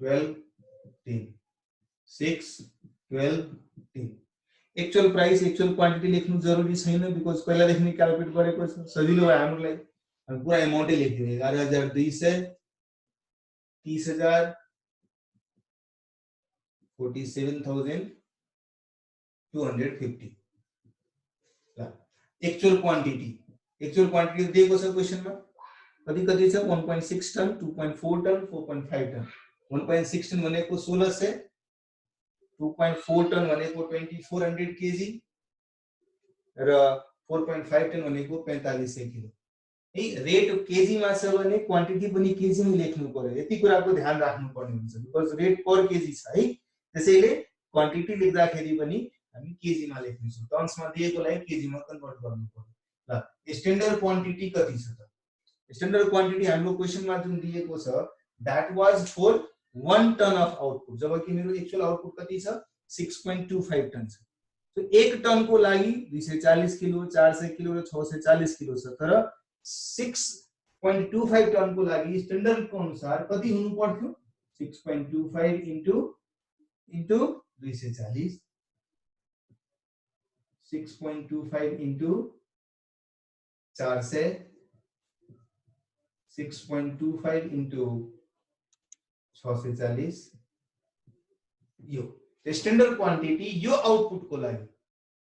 12, 10, 6, 12, 10। एक्चुअल प्राइस, एक्चुअल क्वान्टिटी लेख्नु जरुरी छैन, बिकज पहिलादेखि नै क्याल्कुलेट गरेको छ, सजिलो भयो हामीलाई। हामी पुरा अमाउन्टै लेख्दियौ, 11200, 30000, 47250। एक्चुअल क्वान्टिटी दिएको छ क्वेशनमा। कति कति छ? 1.6 टन, 2.4 टन, 4.5 टन। 1.6 टन भनेको 1600, 2.4 टन भनेको 2400 केजी र 4.5 टन भनेको 4500 किलो। है, रेट केजी मा छ भने क्वान्टिटी पनि केजी मा लेख्नु पर्यो। यति कुराको ध्यान राख्नु पर्ने हुन्छ, बिकज रेट पर केजी छ है। त्यसैले क्वान्टिटी लेख्दाखेरि पनि हामी केजी मा लेख्नेछौँ, टन्स मा दिएकोलाई केजी मा कन्भर्ट गर्नु पर्यो। ल स्ट्यान्डर्ड क्वान्टिटी कति छ त? स्ट्यान्डर्ड क्वान्टिटी हाम्रो क्वेशनमा जुन दिएको छ, that was for 1 ton of output, जबकि मेरो एक्चुअल आउटपुट कति छ? 6.25 टन छ। सो 1 टन को लागि 240 किलो, 400 किलो र 640 किलो छ, तर 6.25 टन को लागि स्ट्यान्डर्ड को अनुसार कति हुनु पर्थ्यो? 6.25 इन्टु 240, 6.25 इन्टु 400, 6.25 इन्टु 640। यो स्ट्यान्डर्ड क्वान्टिटी यो आउटपुट को लागि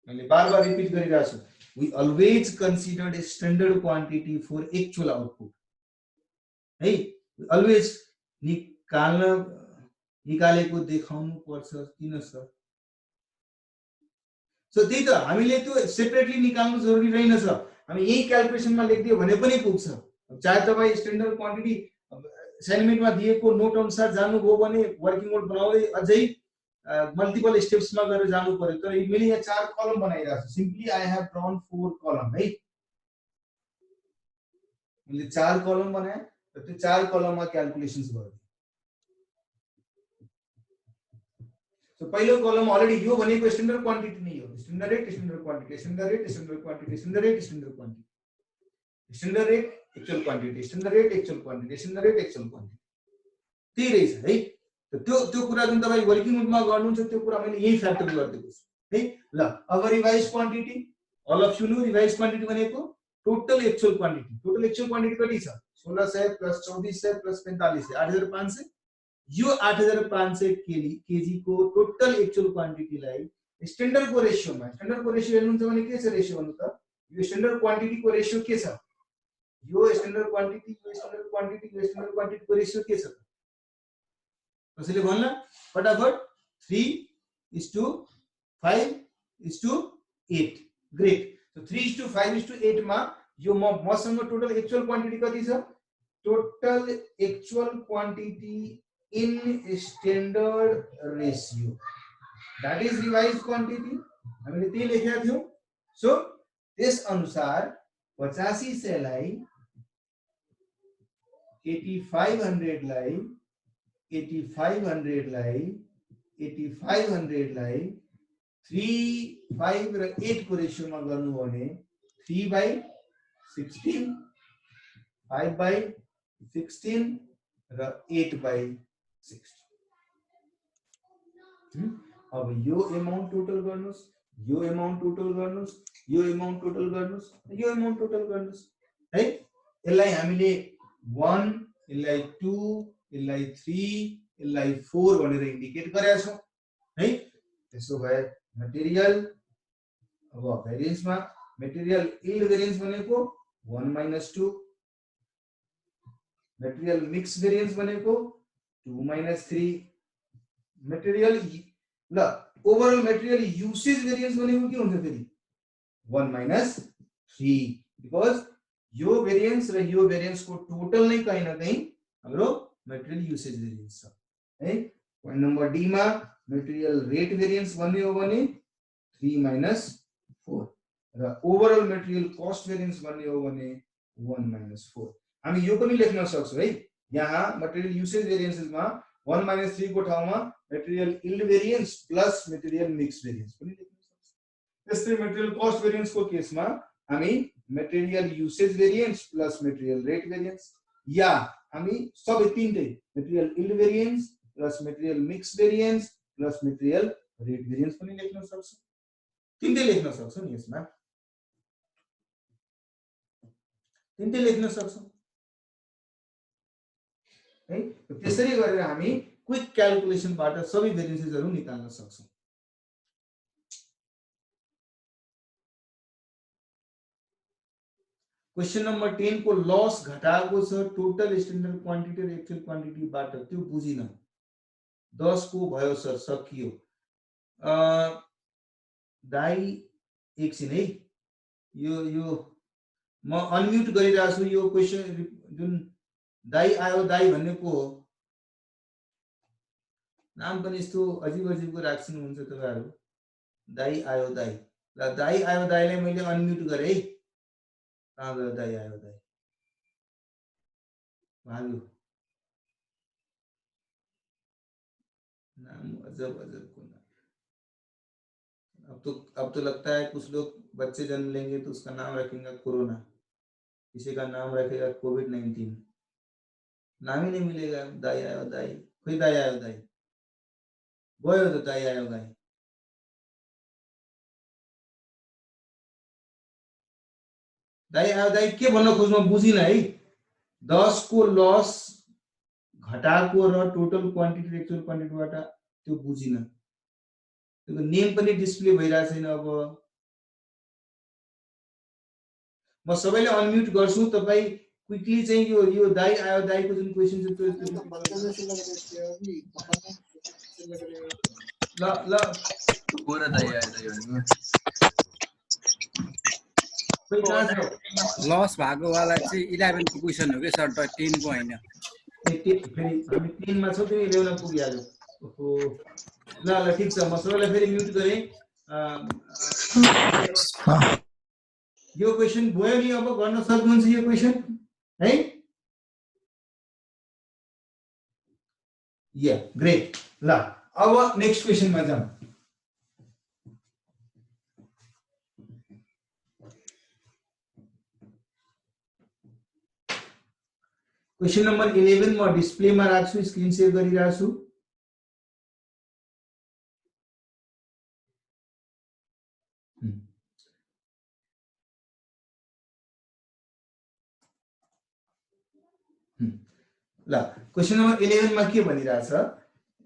मैले बार-बार रिपिट गरिरहेको छु। We always considered a standard quantity for actual output. है, always निकालेको देखाउनु पर्छ, किन सर? सो त्यही त, हामीले त्यो सेपरेटली निकाल्नु जरुरी रहेन छ। हामी यही क्याल्कुलेसनमा लेख्दियो भने पनि पुग्छ। चाहे तपाई स्ट्यान्डर्ड क्वान्टिटी असाइनमेन्टमा दिएको नोट अनुसार जानुभयो भने वर्किङ नोट बनाउँदै अझै मल्टिपल स्टेप्समा गएर जानु पर्यो। तर मैले यहाँ 4 कलम बनाइरहेको छु। सिम्पली आई हैव ड्रन 4 कलम है। मैले 4 कलम बनाए र त्यो 4 कलममा क्याल्कुलेसन्स गर्दिए। सो पहिलो कलम अलरेडी यो भनेको स्ट्यान्डर्ड क्वान्टिटी नै हो। Standard rate, standard quantity, standard rate, standard quantity, standard rate, standard quantity, standard rate, actual quantity, standard rate, actual quantity, standard rate, actual quantity. त्यही रहेछ है। त्यो कुरा जुन तपाईँ वर्किङ नोटमा गर्नुहुन्छ त्यो कुरा मैले यही फ्याक्टर गरिदिएको छु है। ल अब revise quantity all of you know revise quantity भनेको total actual quantity. Total actual quantity कति छ? 1600 प्लस 2400 प्लस 4500 8500। यो 8500 केजी को टोटल एक्चुअल क्वान्टिटीलाई स्ट्यान्डर्ड को रेशियोमा, स्ट्यान्डर्ड को रेशियो हेर्नुहुन्छ भने के छ रेशियो भन्नु त? यो स्ट्यान्डर्ड क्वान्टिटी को रेशियो के छ? यो स्ट्यान्डर्ड क्वान्टिटी को रेशियो के छ? कसैले भन्ला फटाफट? 3:5:8। ग्रेट। सो 3:5:8 मा यो मसँग टोटल एक्चुअल क्वान्टिटी कति छ? Total actual quantity in standard ratio, that is revise quantity. हामीले त्यही लेखेका थियौं। सो त्यस अनुसार 8500 लाई 8500 लाई 3, 5 र 8 को रेशियोमा गर्नु हो भने 3/16, 5/16 र 8/16। अब यो अमाउन्ट टोटल गर्नुस्, यो अमाउन्ट टोटल गर्नुस्, यो अमाउन्ट टोटल गर्नुस्, यो अमाउन्ट टोटल गर्नुस् है। यसलाई हामीले 1, यसलाई 2, यसलाई 3, यसलाई 4 भनेर इन्डिकेट गरेका छौं है। त्यसो भए मटेरियल अब भेरिएन्समा मटेरियल यील्ड भेरिएन्स भनेको 1 - 2, मटेरियल मिक्स भेरिएन्स भनेको 2 - 3, मटेरियल ल ओभरअल मटेरियल युसेज भेरिएन्स भनेको के हुन्छ फेरि? 1 - 3, बिकज यो भेरिएन्स र यो भेरिएन्स को टोटल नै कहीं न कहीं हाम्रो मटेरियल युसेज भेरिएन्स छ है। पोइन्ट नम्बर डी मा मटेरियल रेट भेरिएन्स भन्ने हो भने 3 - 4 र ओभरअल मटेरियल कस्ट भेरिएन्स भन्ने हो भने 1 - 4। हामी यो पनि लेख्न सक्छौं है। यहाँ मटेरियल युसेज भेरिएन्समा 1 - 3 को ठाउँमा material yield variance plus material mix variance पनि लेख्न सक्छौं। त्यस्तै मटेरियल कस्ट भेरिएन्स को केसमा हामी material usage variance plus material rate variance, या हामी सबै तीनटै material yield variance plus material mix variance plus material rate variance पनि लेख्न सक्छौं। तीनटै लेख्न सक्छौं नि यसमा, तीनटै लेख्न सक्छौं है। त्यसरी गरेर हामी क्विक क्याल्कुलेसनबाट सबै भेरिएन्सेसहरु निकाल्न सक्छौं। क्वेशन नम्बर 10 को लस घटाएको छ टोटल स्ट्यान्डर्ड क्वान्टिटी र एक्चुअल क्वान्टिटीबाट, त्यो बुझिन। 10 को भयो सर, सकियो। दाइ एकछिन है, यो म अनम्युट गरिरहेको छु। यो क्वेशन जुन दाइ आयो दाइ भन्नेको नाम पनि यस्तो अजीब अजीबको राख्नुहुन्छ तपाईहरु। दाइ आयो दाइ, ल दाइ आयो दाइलाई मैले अनम्युट गरे है। कहाँ गयो दाइ आयो दाइ? भाग्यो। नाम अजब अजब को नाम। अब तो लगता है कुछ लोग बच्चे जन्म लेंगे तो उसका नाम रखेंगे कोरोना, किसी का नाम रखेगा कोविड-19। नाम ही नहीं मिलेगा। दाई आयो दाई, कोई दाई आयो दाई गयो तो दाई आयो दाई। दाई आयो दाई के भन्न खोज्नु बुझिन है। 10 को लस घटाको र टोटल क्वान्टिटी एक्चुअल क्वान्टिटीबाट त्यो बुझिन। त्यो नेम पनि डिस्प्ले भइरा छैन। अब म सबैले अनम्युट गर्छु, तपाई क्विकली चाहिँ यो दाइ आयो दाइको जुन क्वेशन छ त्यो ल ल कोरा दाइ आयो दाइ भनेको लस भएको वाला चाहिँ 11 को क्वेशन हो के सर, 10 को हैन। फेरि हामी 3 मा छौ, तिमी 11 मा पुगिहाल्यौ। ओहो ल ल ठीक छ, म सबैलाई फेरि म्युट गरे। यो क्वेशन भयो नि, अब गर्न सक्नुहुन्छ यो क्वेशन है? या ग्रेट। ल अब नेक्स्ट क्वेशन मा जाऊँ। क्वेशन नंबर 11 म डिस्प्ले मा राख्छु, स्क्रिन शेयर गरिराछु। ल क्वेशन नंबर 11 मा के भनिरहेछ,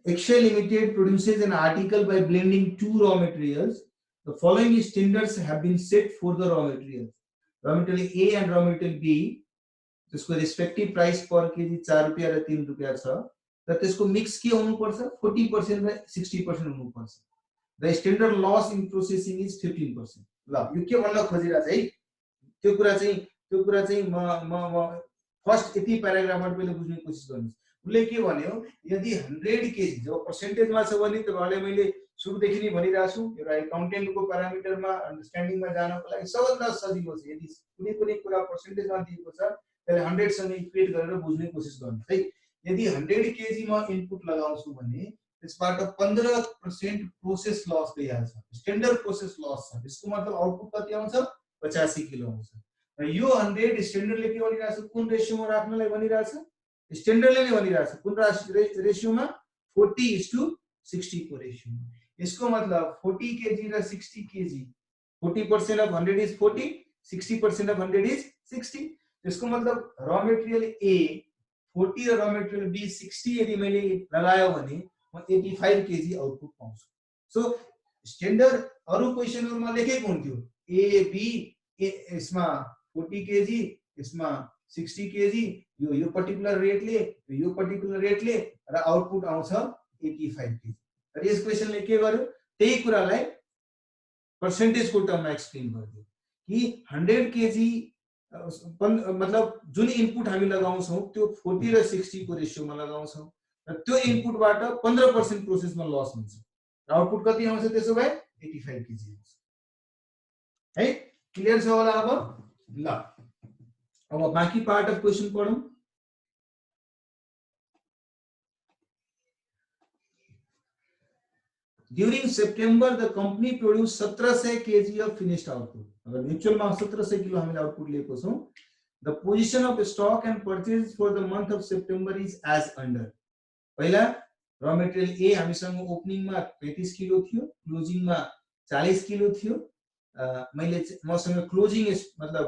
Excel Limited produces an article by blending two raw materials. The following standards have been set for the raw materials. Raw material A and raw material B, त्यसको respective price per kg 4 रुपैयाँ र 3 रुपैयाँ छ, र त्यसको mix के हुनु पर्छ, 40% र 60% हुनु पर्छ। The standard loss in processing is 15%. ल यो के भन्न खोजिरहेछ है, त्यो कुरा चाहिँ म फर्स्ट यति प्याराग्राफबाट पहिले बुझ्ने कोसिस गर्नुस्। उसले के भन्यो, यदि 100 केजी जो पर्सेन्टेजमा छ भने तपाईहरुले मैले सुरुदेखि नै भनिरहेको छु, एउटा एकाउन्टेन्टको प्यारामिटरमा अन्डरस्ट्यान्डिङमा जानको लागि सबभन्दा सजिलो छ, यदि कुनै कुरा पर्सेन्टेजमा दिएको छ त्यसले 100 सँग इक्वेट गरेर बुझ्ने कोसिस गर्नुस् है। यदि 100 केजी म इनपुट लगाउँछु भने त्यसबाट 15% प्रोसेस लस गइहाल्छ, स्ट्यान्डर्ड प्रोसेस लस छ। त्यसको मतलब आउटपुट कति आउँछ, 85 किलो आउँछ। र यो 100 स्ट्यान्डर्डले के भनिरहेछ, कुन रेशियोमा राख्नलाई भनिरहेछ, स्ट्यान्डर्डले नै भनिरहेछ कुन रेशियोमा, 40:60 को रेशियोमा। यसको मतलब 40 केजी र 60 KG, 40% of 100 is 40, 60% of 100 is 60। त्यसको मतलब रॉ मटेरियल A 40 र रॉ मटेरियल B 60 यदि मैले लगायो भने म 85 केजी आउटपुट पाउँछु। सो स्ट्यान्डर्ड अरु क्वेशनहरुमा लेखेको हुन्थ्यो A B यसमा 40 केजी, यसमा 60 केजी, यो पर्टिकुलर रेटले र आउटपुट आउँछ 85 केजी। र यस क्वेशनले के गर्यो, त्यही कुरालाई पर्सेन्टेजको टर्ममा एक्सप्लेन गर्दियो कि 100 केजी मतलब जुन इनपुट हामी लगाउँछौं त्यो 40 र 60 को रेशियोमा लगाउँछौं, र त्यो इनपुटबाट 15% प्रोसेसमा लस हुन्छ, र आउटपुट कति आउँछ, त्यसो भए 85 केजी आउँछ है। क्लियर छ होला अब? ल अब बाँकी पार्ट अफ क्वेशन पढौं। During September, the company produced 1700 kg of finished output. अगर म्युचुअल मा 1700 किलो हामीले आउटपुट लिएको छौं, the position of stock and purchase for the month of September is as under. पहिला रॉ मटेरियल A हामीसँग opening मा 35 kilo थियो, closing मा 40 किलो थियो। मसँग क्लोजिङ मतलब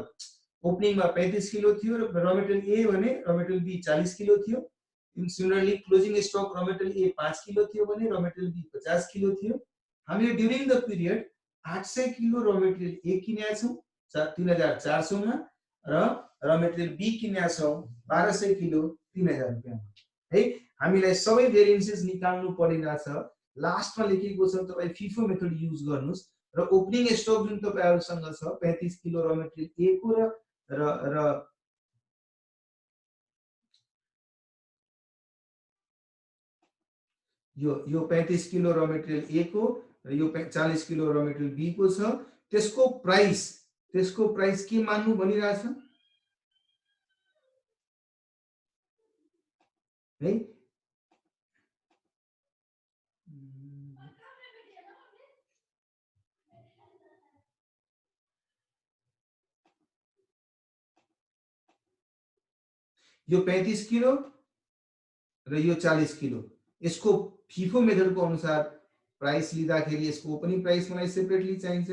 ओपनिङ मा 35 किलो थियो र रॉ मटेरियल A भने रॉ मटेरियल B 40 किलो थियो। Similarly, closing stock raw material A 5 kilo थियो भने raw material B 50 किलो थियो। हामीले during the period 800 kilo raw material A किनेका छौं 3400 मा, र raw material B किनेका छौं 1200 किलो 3000 रुपैयाँमा है। हामीलाई सबै भेरिएन्सेस निकाल्नु परिरहेछ। लास्टमा लेखेको छ तपाई FIFO मेथड युज गर्नुस्, र ओपनिङ स्टक जुन तपाईहरुसँग छ 35 किलो raw material A को र यो 35 किलो रॉ मटेरियल A को र यो 40 किलो रॉ मटेरियल B को छ। त्यसको प्राइस के मान्नु भनिरहेछ है। यो 35 किलो र यो 40 किलो, यसको FIFO मेथडको अनुसार प्राइस लिँदाखेरि यसको ओपनिङ प्राइस मलाई सेपरेटली चाहिन्छ।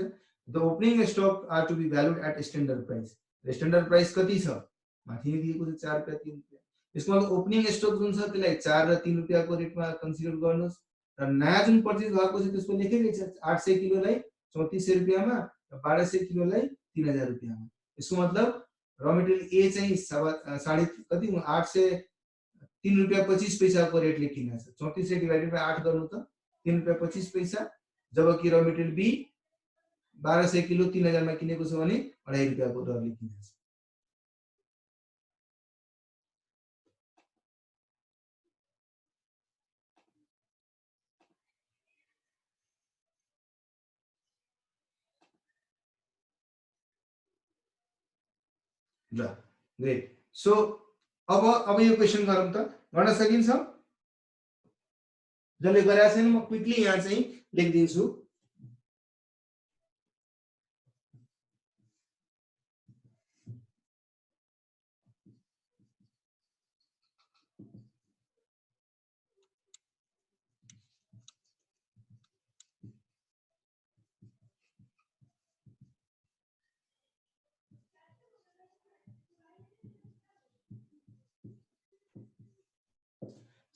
The opening stock are to be valued at standard price. Standard price कति छ, माथि नै दिएको छ 4 रुपैयाँ 3 रुपैयाँ। यसको मतलब ओपनिङ स्टक जुन छ त्यसलाई 4 र 3 रुपैयाँको रेटमा कन्सिडर गर्नुस्, र नयाँ जुन पर्चेज भएको छ त्यसको लेखेकै छ 800 किलोलाई 3400 रुपैयाँमा र 1200 किलोलाई 3000 रुपैयाँमा। यसको मतलब रॉ मटेरियल A चाहिँ 3 रुपैयाँ 25 पैसा को रेटले किनेको छ। 3400 डिवाइडेड बाइ 8 गर्नु त 3 रुपैयाँ 25 पैसा, जबकि रॉ मटेरियल B 1200 किलो 3000 मा किनेको छ भने 2.5 रुपैयाँको दरले किनेको छ। ल ग्रेट। सो अब यो क्वेशन गरौँ त, गर्न सकिन्छ? जसले गरेको छैन म क्विकली यहाँ चाहिँ लेखिदिन्छु।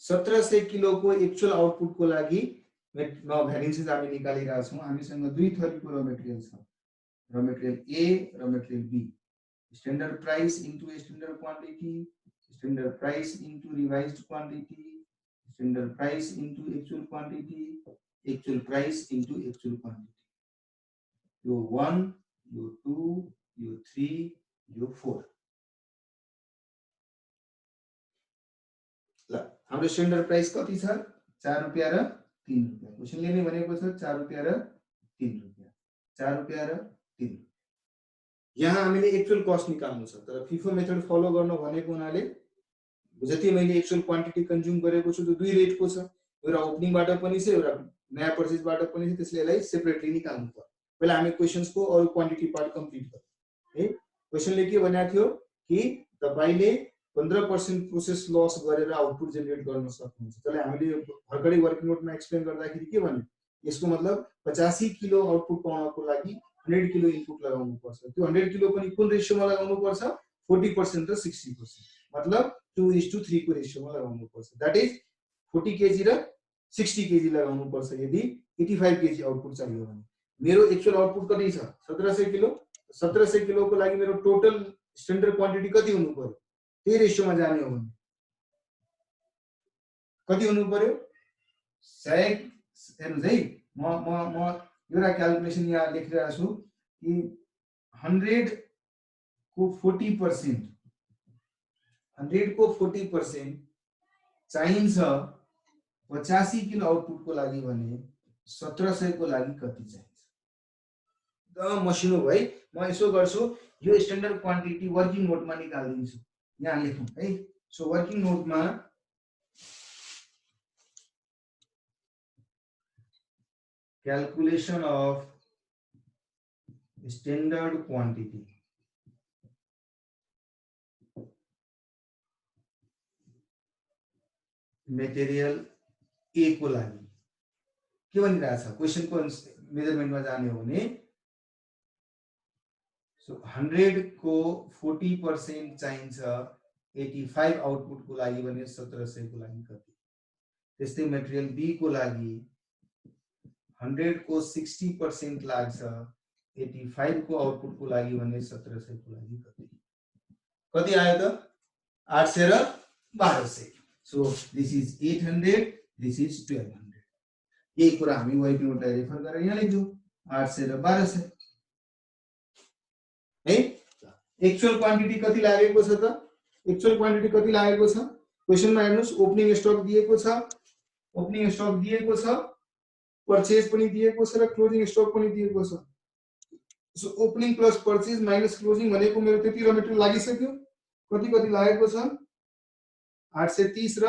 1700 किलोको एक्चुअल आउटपुटको लागि भ्यारिन्सेस हामी निकालिरहेका छौँ। हामीसँग दुई थरीको र मेटेरियल छ, र मेटेरियल ए र material B. Standard price into standard quantity, standard price into revised quantity, standard price into actual quantity, actual price into actual quantity. यो 1, यो 2, यो 3, यो 4। ल हाम्रो स्ट्यान्डर्ड प्राइस कति छ? 4 रुपैयाँ र 3 रुपैयाँ। क्वेशनले नै भनेको छ 4 रुपैयाँ र 3 रुपैयाँ, 4 रुपैयाँ र 3 रुपैयाँ। यहाँ हामीले एक्चुअल कस्ट निकाल्नु छ, तर फिफो मेथड फलो गर्न भनेको हुनाले जति मैले एक्चुअल क्वान्टिटी कन्ज्युम गरेको छु त्यो दुई रेटको छ, एउटा ओपनिङबाट पनि छ, एउटा नयाँ पर्चेजबाट पनि छ, त्यसले यसलाई सेपरेटली निकाल्नु पर्यो। पहिला हामी क्वेशन्सको अरु क्वान्टिटी पार्ट कम्प्लिट गरौँ है। क्वेशनले के भनेको थियो कि तपाईले 15% प्रोसेस लस गरेर आउटपुट जेनेरेट गर्न सक्नुहुन्छ। त्यसलाई हामीले भर्खरै वर्किङ नोटमा एक्सप्लेन गर्दाखेरि के भन्यो, यसको मतलब 85 किलो आउटपुट पाउनको लागि 100 किलो इनपुट लगाउनु पर्छ। त्यो 100 किलो पनि कुन रेशियोमा लगाउनु पर्छ? 40% र 60%, मतलब 2:3 को रेशियोमा लगाउनु पर्छ। दैट इज 40 केजी र 60 केजी लगाउनु पर्छ यदि 85 केजी आउटपुट चाहियो भने। मेरो एक्चुअल आउटपुट कति छ? 1700 किलो। 1700 किलो को लागि मेरो टोटल स्ट्यान्डर्ड क्वान्टिटी कति हुनु पर्यो? त्यही रेशियोमा जाने हो भने कति हुनु पर्यो? 100। हेर्नुस् है, म एउटा क्याल्कुलेसन यहाँ लेखिरहेको छु कि 100 को 40%, 100 को 40% चाहिन्छ 85 किलो आउटपुट को लागि भने 1700 को लागि कति चाहिन्छ? त मसिनो भाइ म यसो गर्छु, यो स्ट्यान्डर्ड क्वान्टिटी वर्किङ नोटमा निकाल्दिन्छु। यहाँ लेखौँ है। सो वर्किङ नोटमा calculation of standard quantity, material A को लागि के भनिरहेछ? क्वेशनको मेजरमेन्टमा जाने हो भने सो 100 को 40% चाहिन्छ 85 आउटपुट को लागि भने 1700 को लागि कति? त्यस्तै मेटेरियल बी को लागि 100 को 60% लाग्छ 85 को आउटपुट को लागि भने 1700 को लागि कति? कति आयो त? 800 र 1200। So this is 800, this is 1200। यही कुरा हामी वर्किङ नोटलाई रेफर गरेर यहाँ लेख्छौँ 800 र 1200 है। एक्चुअल क्वान्टिटी कति लागेको छ त? एक्चुअल क्वान्टिटी कति लागेको छ? क्वेशनमा हेर्नुस्, ओपनिङ स्टक दिएको छ, ओपनिङ स्टक दिएको छ, परचेज पनि दिएको छ र क्लोजिङ स्टक पनि दिएको छ। So opening plus purchase minus closing भनेको मेरो त्यति र मेटेरियल लागिसक्यो। कति कति लागेको छ? 830 र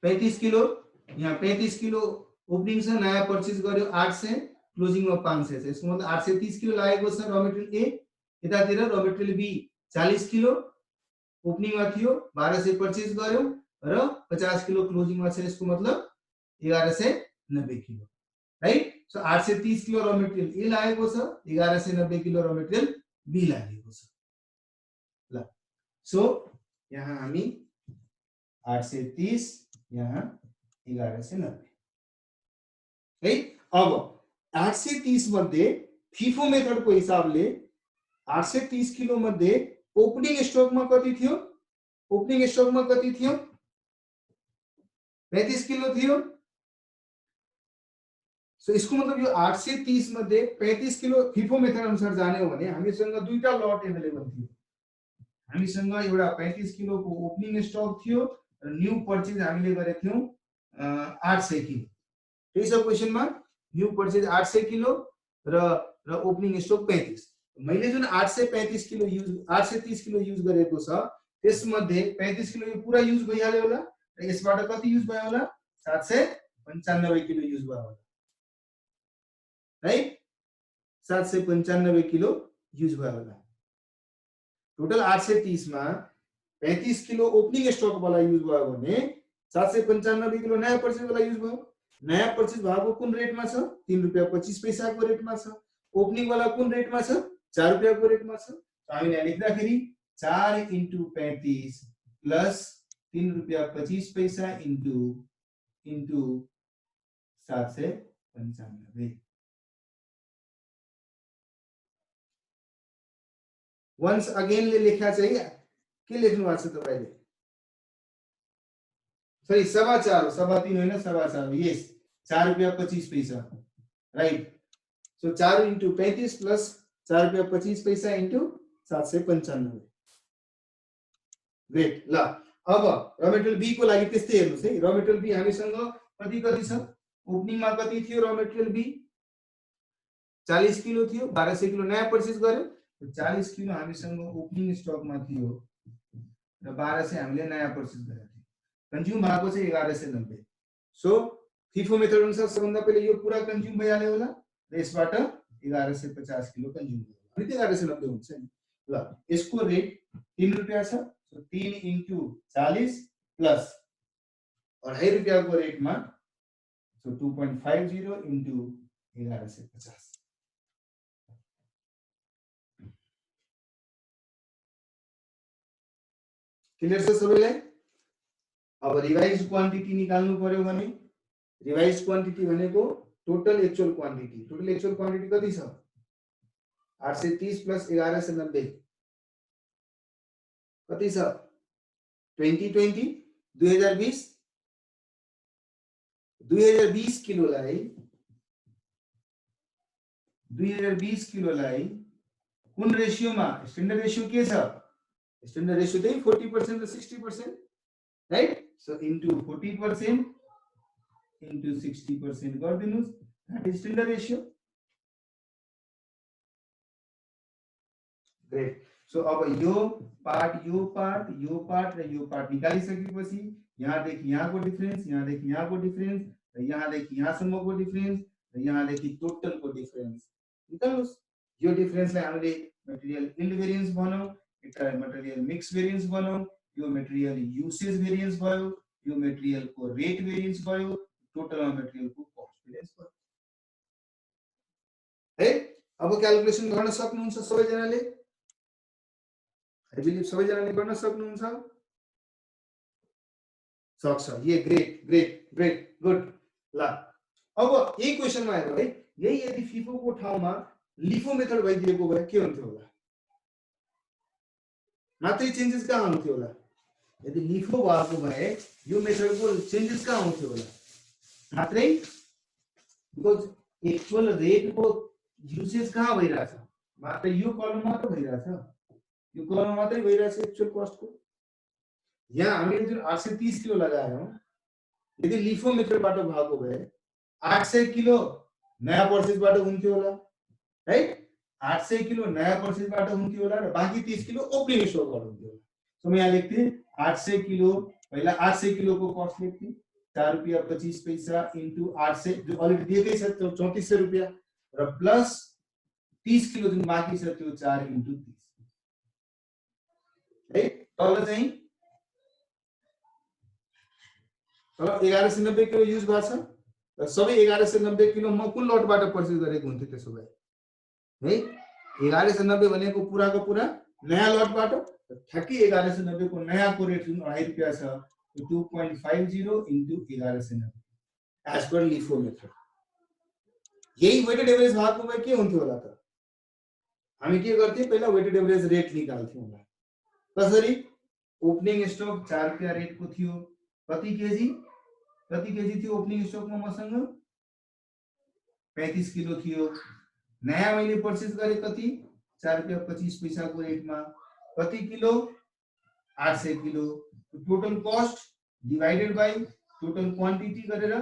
35 किलो। यहाँ 35 किलो ओपनिङ छ, नयाँ परचेज गर्यो 800, क्लोजिङमा 500 छ। यसको मतलब 830 किलो लागेको छ र मेटेरियल ए। यतातिर र मेटेरियल बी 40 किलो ओपनिङमा थियो, 1200 परचेज गर्यो र 50 किलो क्लोजिङमा छ। यसको मतलब 1190 किलो, राइट। सो 830 किलो र मेटेरियल ए लागेको छ, 1190 किलो र मेटेरियल बी लागेको छ। ल सो यहाँ हामी 830, यहाँ 1190 है। अब 830 मध्ये फिफो मेथड को हिसाबले 830 किलो मध्ये ओपनिङ स्टकमा कति थियो? ओपनिङ स्टकमा कति थियो? 35 किलो थियो। सो इसको मतलब यो 830 मध्ये 35 किलो फिफो मेथड अनुसार जाने हो भने हामीसँग दुईटा लट अवेलेबल थियो। हामीसँग एउटा 35 किलो को ओपनिङ स्टक थियो र न्यू परचेज हामीले गरेको थियौं 800 किलो। त्यही छ क्वेशनमा, न्यू परचेज 800 किलो र ओपनिङ स्टक 35। मैले जुन 835 किलो युज 830 किलो युज गरेको छ त्यसमध्ये 35 किलो यो पुरा युज भइहाल्यो होला र यसबाट कति युज भयो होला? 795 किलो युज भयो होला। राइट 795 किलो युज भयो होला टोटल 830 मा 35 किलो ओपनिङ स्टक वाला युज भयो भने 795 किलो नयाँ पर्चेज वाला युज भयो नयाँ पर्चेज भएको कुन रेटमा छ 3 रुपैयाँ 25 पैसाको रेटमा छ ओपनिङ वाला कुन रेटमा छ 4 रुपैयाँको रेटमा छ हामीले लेख्दाखेरि 4 × 35 प्लस 3 रुपैयाँ 25 पैसा इन्टु 795 वन्स अगेन ले लेखा चाहिँ के लेख्नु भएको छ तपाईले सरी 4.5 3.5 होइन 4.5 यस 4 रुपैयाँ 25 पैसा राइट सो 4 × 35 प्लस 4 रुपैयाँ 25 पैसा इन्टु 795 ग्रेट ल अब र मेटेरियल बी को लागि त्यस्तै हेर्नुस् है र मेटेरियल बी हामीसँग कति छ ओपनिङ मा कति थियो र मेटेरियल बी 40 किलो थियो 1200 किलो नयाँ पर्चेज गर्यो 40 किलो हामीसँग ओपनिङ स्टक मा थियो र 1200 हामीले नयाँ पर्चेज गरेको थियो कन्ज्युम भएको चाहिँ 1190 सो फिफो मेथड अनुसार सबभन्दा पहिले यो पुरा कन्ज्युम भइहाल्यो होला र यसबाट 1150 किलो कन्ज्युम भयो अनि 1190 हुन्छ नि ल यसको रेट 3 रुपैयाँ छ सो 3 × 40 प्लस 2.5 रुपैयाँको रेटमा सो 2.50 × 1150 क्लियर छ सबैलाई अब रिवाइज्ड क्वान्टिटी निकाल्नु पर्यो भने रिवाइज्ड क्वान्टिटी भनेको टोटल एक्चुअल क्वान्टिटी कति छ 830 प्लस 1190 कति छ 2020 2020 किलोलाई कुन रेशियोमा स्ट्यान्डर्ड रेशियो के छ स्ट्यान्डर्ड रेशियो चाहिँ 40% र 60% right so into 40% into 60% गरिदिनुस् that is standard ratio great so अब यो पार्ट र यो पार्ट निकालिसकेपछि यहाँदेखि यहाँको डिफरेन्स यहाँदेखि यहाँको डिफरेन्स र यहाँदेखि यहाँसम्मको डिफरेन्स र यहाँदेखि टोटलको डिफरेन्स निकाल्नुस् यो डिफरेन्सलाई हामीले मटेरियल यील्ड भेरिएन्स भनौं एउटा मटेरियल मिक्स भेरिएन्स भनौं यो मटेरियल युसेज भेरिएन्स भयो यो मटेरियल को रेट भेरिएन्स भयो टोटल मटेरियल को कस्ट भेरिएन्स भयो है अब क्याल्कुलेसन गर्न सक्नुहुन्छ सबैजनाले आई बिलिभ सबैजनाले गर्न सक्नुहुन्छ सक्छ ये ग्रेट गुड ल अब यही क्वेशनमा आयो है यही यदि फिफो को ठाउँमा लिफो मेथड भइदिएको भए के हुन्थ्यो होला मात्रै चेन्जेस कहाँ हुन्थ्यो होला यदि लिफो भएको भए यो मेथडको चेन्जेस कहाँ हुन्थ्यो होला मात्रै बिकज एक्चुअल रेटको युसेज कहाँ भइरहेछ मात्र यो कलम मात्र भइरहेछ यो कलम मात्रै भइरहेछ एक्चुअल कस्टको यहाँ हामीले जुन 830 किलो लगायौं यदि लिफो मेथडबाट भएको भए 800 किलो नयाँ पर्चेजबाट हुन्थ्यो होला राइट 800 किलो नयाँ पर्चेजबाट हुन्थ्यो होला र बाँकी 30 किलो ओपनिङ स्टकबाट हुन्थ्यो होला सो म यहाँ लेख्थे 800 किलो पहिला 800 किलो को कस्ट लेख्थे 4 रुपैयाँ 25 पैसा इन्टु 800 जो अलरेडी दिएकै छ त्यो 3400 रुपैयाँ र प्लस 30 किलो जुन बाँकी छ त्यो 4 × 30 है तल चाहिँ तल 1190 किलो युज भएको छ र सबै 1190 किलो म कुन लटबाट पर्चेज गरेको हुन्थ्यो त्यसो भए है 1190 भनेको पुराको पुरा नयाँ लटबाट ठ्याक्कै 1190 को नयाँ को रेट जुन 2.5 रुपैयाँ छ 2.50 × 1190 एज पर लिफो मेथड यही वेटेड एभरेज भएको भए के हुन्थ्यो होला त हामी के गर्थ्यौं पहिला वेटेड एभरेज रेट निकाल्थ्यौं होला कसरी ओपनिङ स्टक 4 रुपैयाँ रेट को थियो कति केजी थियो ओपनिङ स्टकमा मसँग 35 किलो थियो नयाँ मैले पर्चेज गरे कति 4 रुपैयाँ 25 पैसा को रेटमा कति kilo 800 kilo total cost divided by total quantity गरेर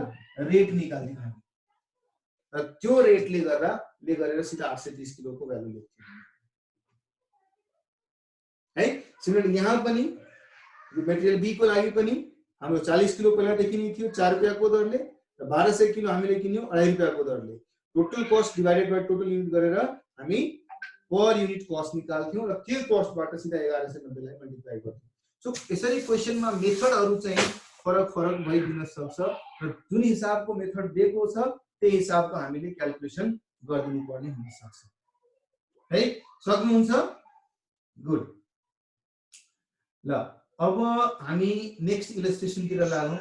रेट निकाल्थ्यौं हामी र त्यो रेटले गरेर सिधा 830 किलो को भ्यालु लेख्थ्यौं है सिमिलरली यहाँ पनि मटेरियल बी को लागि पनि हाम्रो 40 किलो पहिला देखि नै थियो 4 रुपैयाँ को दरले र 1200 किलो हामीले किन्यौं 2.5 रुपैयाँ को दरले total cost divided by total unit गरेर हामी पर युनिट कस्ट निकाल्थ्यौं र त्यो कस्टबाट सिधा 1190 लाई मल्टिप्लाई गर्थ्यौं। सो यसरी क्वेशनमा मेथडहरु चाहिँ फरक फरक भइदिन सक्छ र जुन हिसाबको मेथड दिएको छ त्यही हिसाबको हामीले क्याल्कुलेसन गरिदिनु पर्ने हुन सक्छ है। सक्नुहुन्छ? गुड। ल अब हामी नेक्स्ट इलस्ट्रेसन तिर लागौं।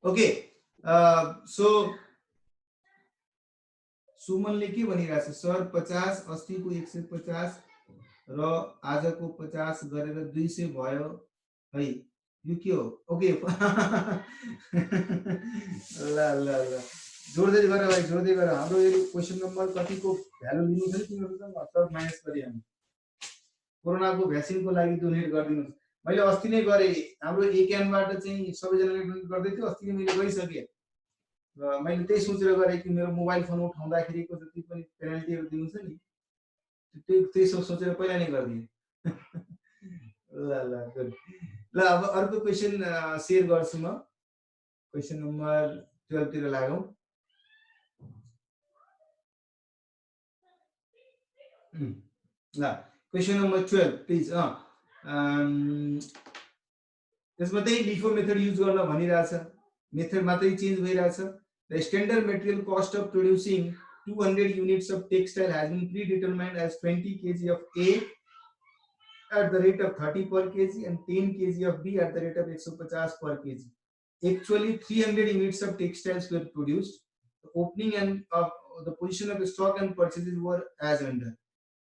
ओके, सो सुमनले के भनिरहेछ सर 50 अस्तिको 150 र आजको 50 गरेर 200 भयो है, यो के हो? ओके ल ल ल जोड्दै गर भाइ, जोड्दै गर। हाम्रो यो क्वेशन नम्बर कतिको भ्यालु लिनु छ तिमीहरुसँग सब माइनस गरिहाल्नु। कोरोनाको भ्याक्सिनको लागि डोनेट गरिदिनुस्। मैले अस्ति नै गरे, हाम्रो एक्यानबाट चाहिँ सबैजनाले डोनेट गर्दै थियो, अस्ति नै मैले गरिसके र मैले त्यही सोचेर गरे कि मेरो मोबाइल फोन उठाउँदाखेरिको जति पनि पेनल्टीहरु दिनु छ नि त्यही सोचेर पहिला नै गरिदिए। ल ल गुड। ल अब अर्को क्वेशन शेयर गर्छु म। क्वेशन नम्बर 12 तिर लागौं। ल क्वेशन नम्बर 12 प्लिज। त्यसमा चाहिँ लिफो मेथड युज गर्न भनिरहेछ, मेथड मात्रै चेन्ज भइरहेछ। The standard material cost of producing 200 units of textile has been predetermined as 20 kg of A at the rate of 30 per kg and 10 kg of B at the rate of 150 per kg. Actually 300 units of textiles were produced. The opening and the position of the stock and purchases were as under.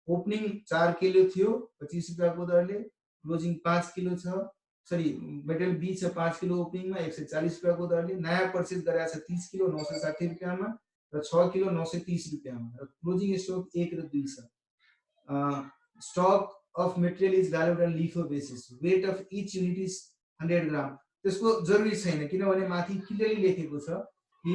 Opening 4 kilo थियो 25 रुपैयाँको दरले, closing 5 kilo छ, sorry material be छ 5 kilo ओपनिङमा 140 रुपैयाँको दरले, नयाँ purchase गरेको छ 30 kilo 960 रुपैयाँमा र 6 kilo 930 रुपैयाँमा र क्लोजिङ स्टक 1 र 2 छ। Stock of material is valued on LIFO basis, weight of each unit is 100 gram. त्यसको जरुरी छैन किनभने माथि क्लियरली लेखेको छ कि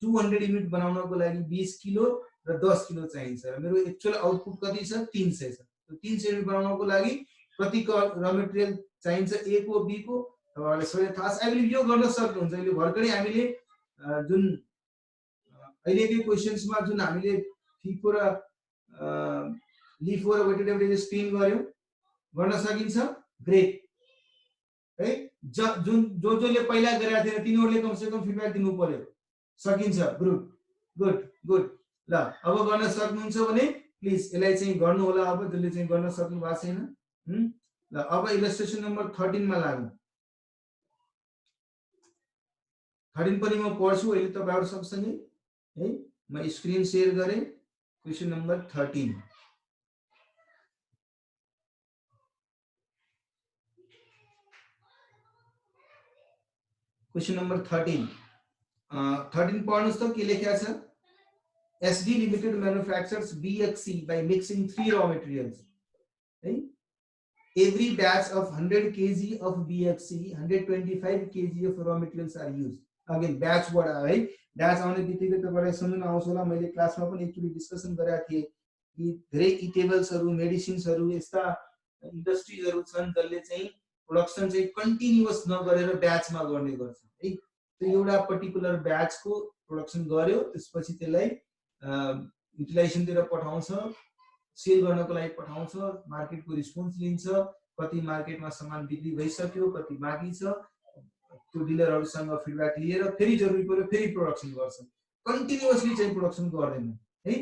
200 युनिट बनाउनको लागि 20 किलो र 10 किलो चाहिन्छ र मेरो एक्चुअल आउटपुट कति छ 300 छ। त्यो 300 युनिट बनाउनको लागि कतिको र मेटेरियल चाहिन्छ ए को बी को तपाईहरुलाई सबै थाहा छ। अहिले यो गर्न सक्नुहुन्छ। अहिले भर्खरै हामीले जुन अहिलेको क्वेशन्समा जुन हामीले फिफो र लिफो र वेटेड एभरेज स्पिन गर्यौं, गर्न सकिन्छ। ग्रेट है। जुन जसले पहिला गरेका थिए तिनीहरुले कम से कम फिडब्याक दिनु पर्यो। सकिन्छ। Good good good. ल अब गर्न सक्नुहुन्छ भने प्लिज यसलाई चाहिँ गर्नु होला। अब जसले चाहिँ गर्न सक्नु भएको छैन। ल अब इलस्ट्रेसन नम्बर 13 मा लागौं। 13 पनि म पढ्छु अहिले तपाईहरु सँगसँगै है। म स्क्रिन शेयर गरे। Question number 13। क्वेशन नम्बर 13 पढ्नुस् त के लेखेको छ। SD Limited manufactures BXC by mixing 3 raw materials. है। Every batch of 100 kg of BXC, 125 kg of raw materials are used. Again batch word है। ब्याच आउने बित्तिकै तपाईलाई सम्झना आउँछ होला, मैले क्लासमा पनि एकचोटी डिस्कसन गरेका थिए कि धेरै इटेबल्सहरु, मेडिसिन्सहरु, यस्ता इन्डस्ट्रीजहरु छन् जसले चाहिँ प्रोडक्सन चाहिँ कन्टिन्युअस नगरेर ब्याचमा गर्ने गर्छ है। त्यो एउटा पर्टिकुलर ब्याचको प्रोडक्सन गर्यो, त्यसपछि त्यसलाई युटिलाइजेसन तिर पठाउँछ, सेल गर्नको लागि पठाउँछ, मार्केटको रिस्पोन्स लिन्छ, कति मार्केटमा सामान बिक्री भइसक्यो, कति बाँकी छ, त्यो डिलरहरुसँग फिडब्याक लिएर फेरि जरुरी पर्यो फेरि प्रोडक्सन गर्छ। कन्टिन्युअसली चाहिँ प्रोडक्सन गर्दैन है।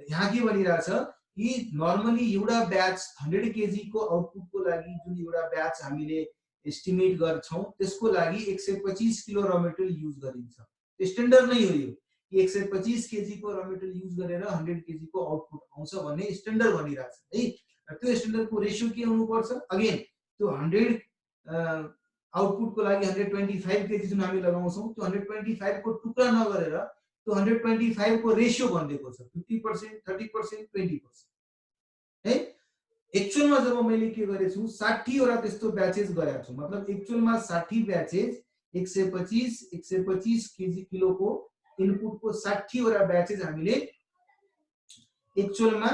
यहाँ के भनिरहेछ कि नर्मली एउटा ब्याच 100 केजी को आउटपुट को लागि जुन एउटा ब्याच हामीले एस्टिमेट गर्छौं त्यसको लागि 125 किलो र मेटेरियल युज गरिन्छ। स्ट्यान्डर्ड नै हो यो कि 125 केजी को र मेटेरियल युज गरेर 100 केजी को आउटपुट आउँछ भन्ने स्ट्यान्डर्ड भनिरहेछ है। र त्यो स्ट्यान्डर्ड को रेशियो के हुनु पर्छ? अगेन त्यो 100 आउटपुट को लागि 125 केजी जुन हामी लगाउँछौं त्यो 125 को टुक्रा नगरेर त्यो 125 को रेशियो भनिएको छ 50%, 30%, 20% है। एक्चुअल में जब मैले के गरेछु 60 वटा त्यस्तो ब्याचेस गरेको छु, मतलब एक्चुअल में 60 ब्याचेस 125 केजी किलो को इनपुट को 60 वटा ब्याचेस हामीले एक्चुअल में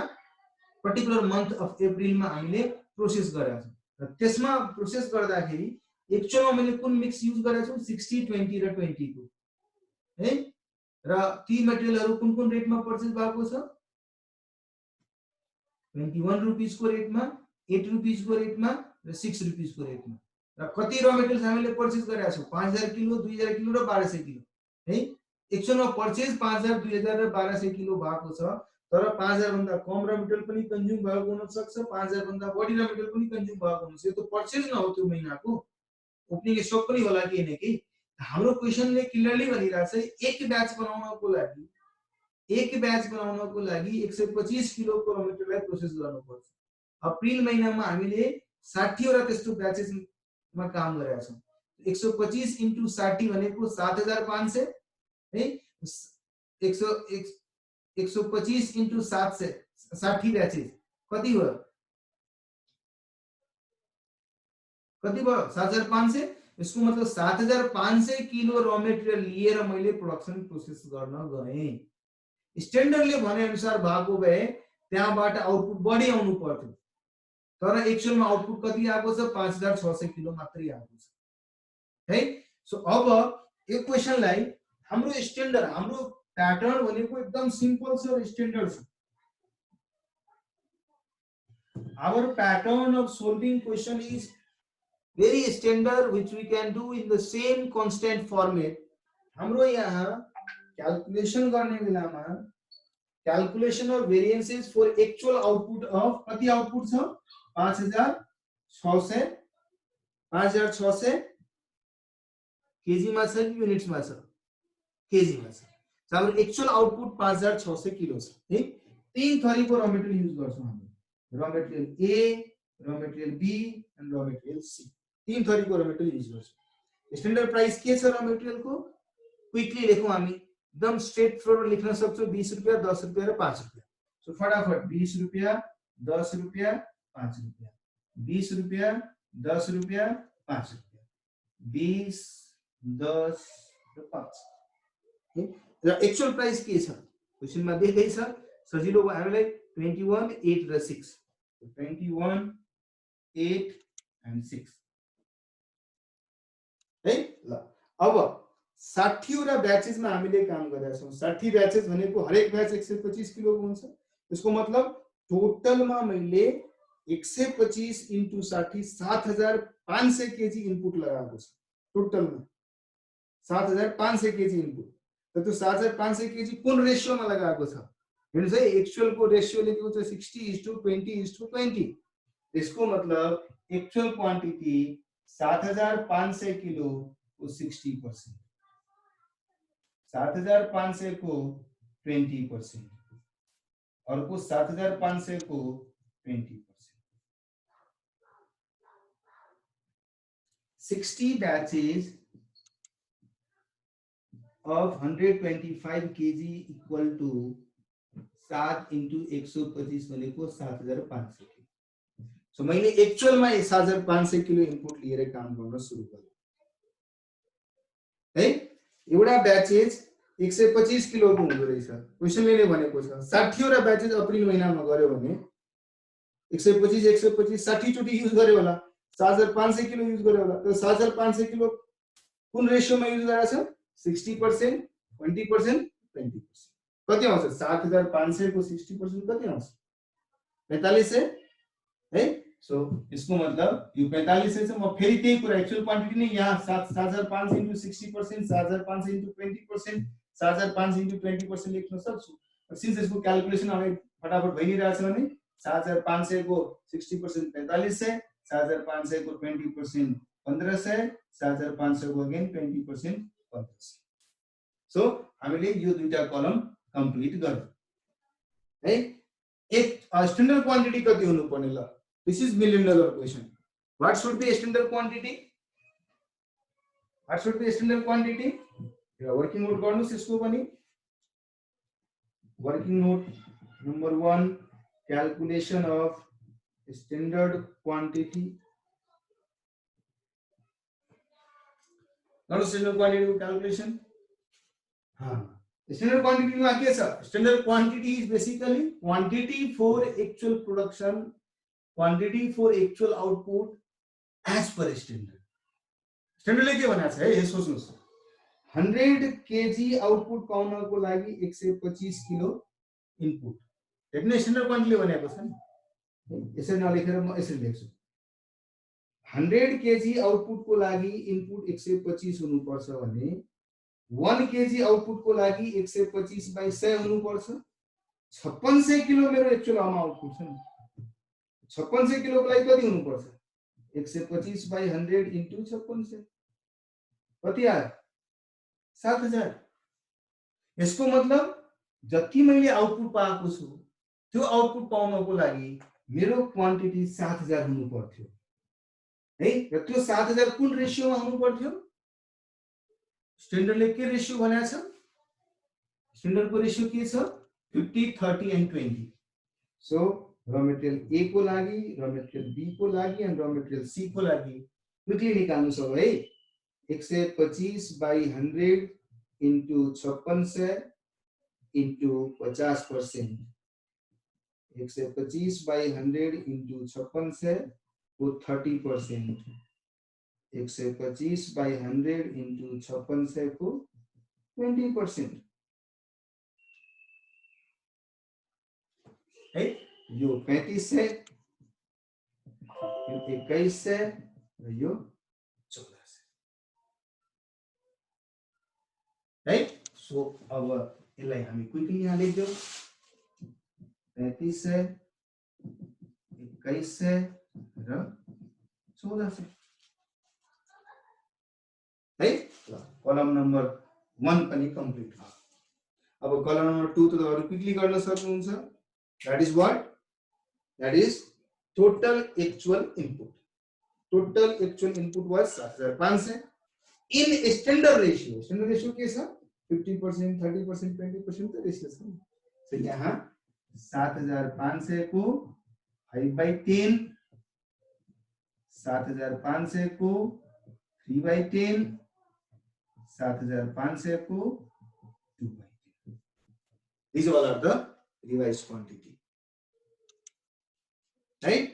पर्टिकुलर मंथ अफ अप्रिल में हामीले प्रोसेस गरेका छौं। र त्यसमा प्रोसेस गर्दाखेरि एक्चुअल में मैले कुन मिक्स युज गरेको छु 60 20 र 20 को है। र ती मटेरियलहरु कुन कुन रेटमा पर्चेस भएको छ? 21 रुपीस को रेटमा, 8 रुपीस को रेटमा र 6 रुपीस को रेटमा। र कति र मटेरियल्स हामीले पर्चेस गरेका छौं? 5000 किलो, 2000 किलो र 1200 किलो है। एक्चुअल में पर्चेस 5000, 2000 र 1200 किलो भएको छ, तर 5000 भन्दा कम र मटेरियल पनि कन्ज्युम भएको हुन सक्छ, 5000 भन्दा बढी र मटेरियल पनि कन्ज्युम भएको हुन सक्छ। यो त पर्चेस न हो त्यो महिनाको, ओपनिङ स्टक पनि होला के न केही। हाम्रो क्वेशनले क्लियरली भनिरहेछ एक बैच बनाउनको लागि 125 किलो को र मटेरियललाई प्रोसेस गर्नुपर्छ। अप्रिल महिनामा हामीले 60 वटा त्यस्तो ब्याचेसमा काम गरेका छौं। 125 * 60 भनेको 7500 है। 125 * 7 60 ब्याचेस कति भयो? कति भयो? 7500। यसको मतलब 7500 किलो र मटेरियल लिएर मैले प्रोडक्सन प्रोसेस गर्न गए। स्ट्यान्डर्डले भने अनुसार भएको भए त्यहाँबाट आउटपुट बढी आउनु पर्थ्यो, तर एक्चुअल मा आउटपुट कति आएको छ? 5600 किलो मात्रै आएको छ है। सो अब यो क्वेशनलाई हाम्रो स्ट्यान्डर्ड, हाम्रो प्याटर्न भनेको एकदम सिम्पल छ र स्ट्यान्डर्ड छ। Our pattern of solving question is very standard, which we can do in the same constant format. हाम्रो यहाँ क्याल्कुलेसन गर्ने बेलामा calculation of variances for actual output of कति आउटपुट छ? 5600 केजी मा छ कि युनिट्स मा छ? केजी मा छ। हाम्रो एक्चुअल आउटपुट 5600 किलो छ है। तीन थरीको र मटेरियल युज गर्छौं हामी, र मटेरियल ए, र मटेरियल बी एन्ड र मटेरियल सी। तीन थरीको र मटेरियल युज गर्छौं। स्ट्यान्डर्ड प्राइस के छ र मटेरियल को? क्विकली लेखौं हामी, एकदम स्ट्रेट फॉरवर्ड लेख्न सक्छौं 20 रुपैयाँ, 10 रुपैयाँ र 5 रुपैयाँ। सो फटाफट 20 रुपैयाँ, 10 रुपैयाँ, 5 रुपैयाँ, 20 रुपैयाँ, 10 रुपैयाँ, 5 रुपैयाँ, 20, 10 र 5 र एक्चुअल प्राइस के छ? क्वेशनमा दिएकै छ, सजिलो भयो हामीलाई। 21, 8 र 6। 21, 8 एन्ड 6 है। ल अब 60 वटा ब्याचेसमा हामीले काम गरेका छौं। 60 ब्याचेस भनेको हरेक ब्याच 125 किलो को हुन्छ। त्यसको मतलब टोटलमा मैले 125 * 60 7500 केजी इनपुट लगाएको छ। टोटलमा 7500 केजी इनपुट। त त्यो 7500 केजी कुन रेशियोमा लगाएको छ? हेर्नुस् है, एक्चुअल को रेशियो लेखेको छ 60:20:20। त्यसको मतलब एक्चुअल क्वान्टिटी 7500 किलो को 60%, 7500 को 20%, अर्को 7500 को 20%। 60 batches of 125 kg equal to 7 * 125 भनेको 7500 किलो। सो मैले एक्चुअल मा 7500 किलो इनपुट लिएर काम गर्न सुरु गरेँ है। एउटा ब्याचेस 125 किलो को हुँदो रहेछ। क्वेशनले नै भनेको छ 60 वटा ब्याचेस अप्रिल महिनामा गर्यो भने 125 125 60 चोटी युज गर्यो होला, 7500 किलो युज गर्यो होला। त 7500 किलो कुन रेशियोमा युज गरेछ? 60%, 20%, 20%। कति आउँछ? 7500 को 60% कति आउँछ? 4500 है। सो यसको मतलब यो 4500 छ। म फेरि त्यही कुरा एक्चुअल क्वान्टिटी नै यहाँ 7500 * 60%, 7500 * 20%, 7500 * 20% लेख्न सक्छु। सिन्स यसको क्याल्कुलेसन हामी फटाफट भइ नै रहेछ भने 7500 को 60% 4500, 7500 को 20% 1500, 7500 को अगेन 20% 1500. सो हामीले यो दुईटा कलम कम्प्लिट गर्यौं है. एक स्ट्यान्डर्ड क्वान्टिटी कति हुनु पर्ने ल? This is $1 million question. What should be standard quantity? What should be standard quantity? Working note गर्नुस् यसको पनि. Working note number 1, calculation of standard quantity. गर्नु स्ट्यान्डर्ड क्वान्टिटी को क्याल्कुलेसन. स्टैंडर्ड क्वांटिटी में के छ? Standard quantity is basically quantity for actual production, quantity for actual output as per standard. स्टैंडर्डले के भनेको छ है, हे सोच्नुस्. 100 केजी आउटपुट पाउनको लागि 125 किलो इनपुट. हेर्नु नै स्टैंडर्ड क्वांटिटीले भनेको छ नि. यसरी नलेखेर म यसरी लेख्छु. 100 केजी आउटपुट को लागि इनपुट 125 हुनु पर्छ भने 1 केजी आउटपुट को लागि 125 by 100 हुनु पर्छ. 5600 किलो मेरो एक्चुअल आउटपुट छ नि. 5600 किलो को लागि कति हुनु पर्छ? 125 by 100 into 5600 कति आयो? 7000. यसको मतलब जति मैले आउटपुट पाएको छु त्यो आउटपुट पाउनको लागि मेरो क्वान्टिटी 7000 हुनु पर्थ्यो है. र त्यो 7000 कुन रेशियोमा हुनु पर्थ्यो? स्टैंडर्डले के रेशियो भनेको छ? स्टैंडर्ड को रेशियो के छ? 50, 30 and 20. So raw material A को लागि, रॉ मटेरियल बी को लागि एन्ड रॉ मटेरियल सी को लागि क्विकली निकाल्नु छ है. 125 by 100 into 5600 into 50%. 125 by 100 into 5600 को 30%. 125 by 100 into 5600 को 20% है. यो 3500, यो 2100 र यो 1400 है. सो अब यसलाई हामी क्विकली यहाँ लेख्दियौ. 3500, 2100 र 1400 है. कलम नम्बर 1 पनि कम्प्लिट भयो. अब कलम नम्बर 2 त तपाईहरु क्विकली गर्न सक्नुहुन्छ. That is what? That is total actual input. Total actual input was 7500 in standard ratio. Standard ratio के छ? 50%, 30%, 20% तो रेशियो छ. So यहाँ 7500 को 5/10, 7500 को 3/10, 7500 को 2/10. These all are the revised quantity. Right?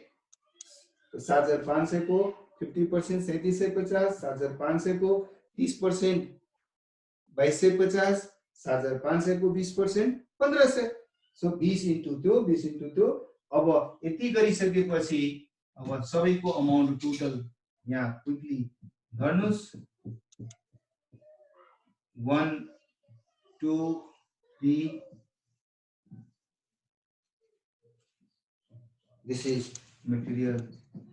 तो 7500 को 50% 3750, 7500 को 30% 2250, 7500 को 20% 1500. So 20 into 2, 20 into 2. अब यति गरिसकेपछि अब सबैको अमाउन्ट टोटल यहाँ क्विकली गर्नुस्. 1 2 3. This is material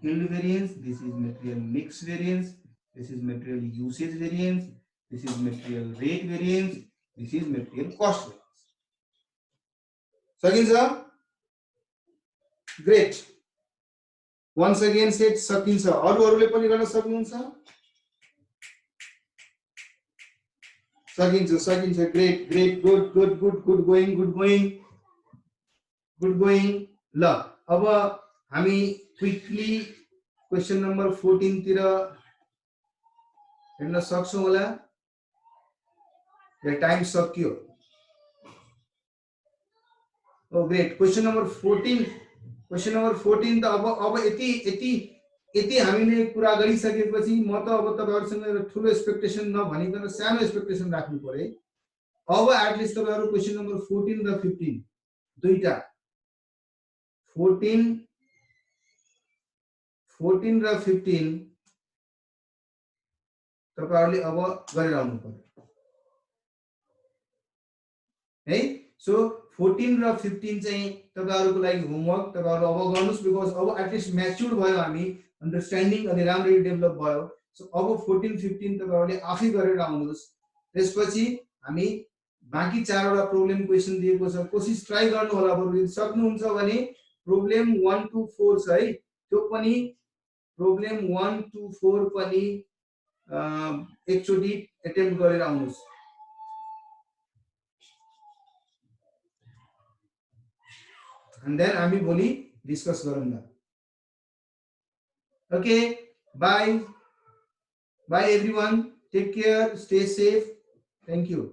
yield variance, this is material mix variance, this is material usage variance, this is material rate variance, this is material cost variance. सकिन्छ? Great. Once again said सकिन्छ. अरूहरूले पनि गर्न सक्नुहुन्छ? सकिन्छ सकिन्छ. Great great good going. ल अब हामी क्विकली क्वेशन नंबर 14 तिर हेर्न सक्छौं होला. यो टाइम सकियो. ओ ग्रेट. क्वेशन नंबर 14 त अब यति हामीले कुरा गरिसकेपछि म त अब तपाईहरुसँग ठूलो एक्सपेक्टेसन नभनिकन सानो एक्सपेक्टेसन राख्नु पर्यो है. अब एटलिस्ट तपाईहरु क्वेशन नंबर 14 र 15 दुईटा 14 र 15 तपाईहरुले अब गरेर आउनु पर्यो है. सो 14 र 15 चाहिँ तपाईहरुको लागि होमवर्क तपाईहरु अब गर्नुस् बिकज अब एटलिस्ट म्याच्युर्ड भयो हामी अन्डरस्ट्यान्डिङ अनि राम्ररी डेभलप भयो सो अब 14 15 तपाईहरुले आफै गरेर आउनुस् त्यसपछि हामी बाँकी 4 वटा प्रब्लम क्वेशन दिएको छ कोशिश ट्राई गर्नु होला बरु सक्नुहुन्छ भने प्रब्लम 1 to 4 छ है त्यो पनि प्रब्लम 1 to 4 पनि एकचोटी अटेम्प्ट गरेर आउनुस् and then हामी भोलि डिस्कस गरौँला okay bye everyone take care stay safe thank you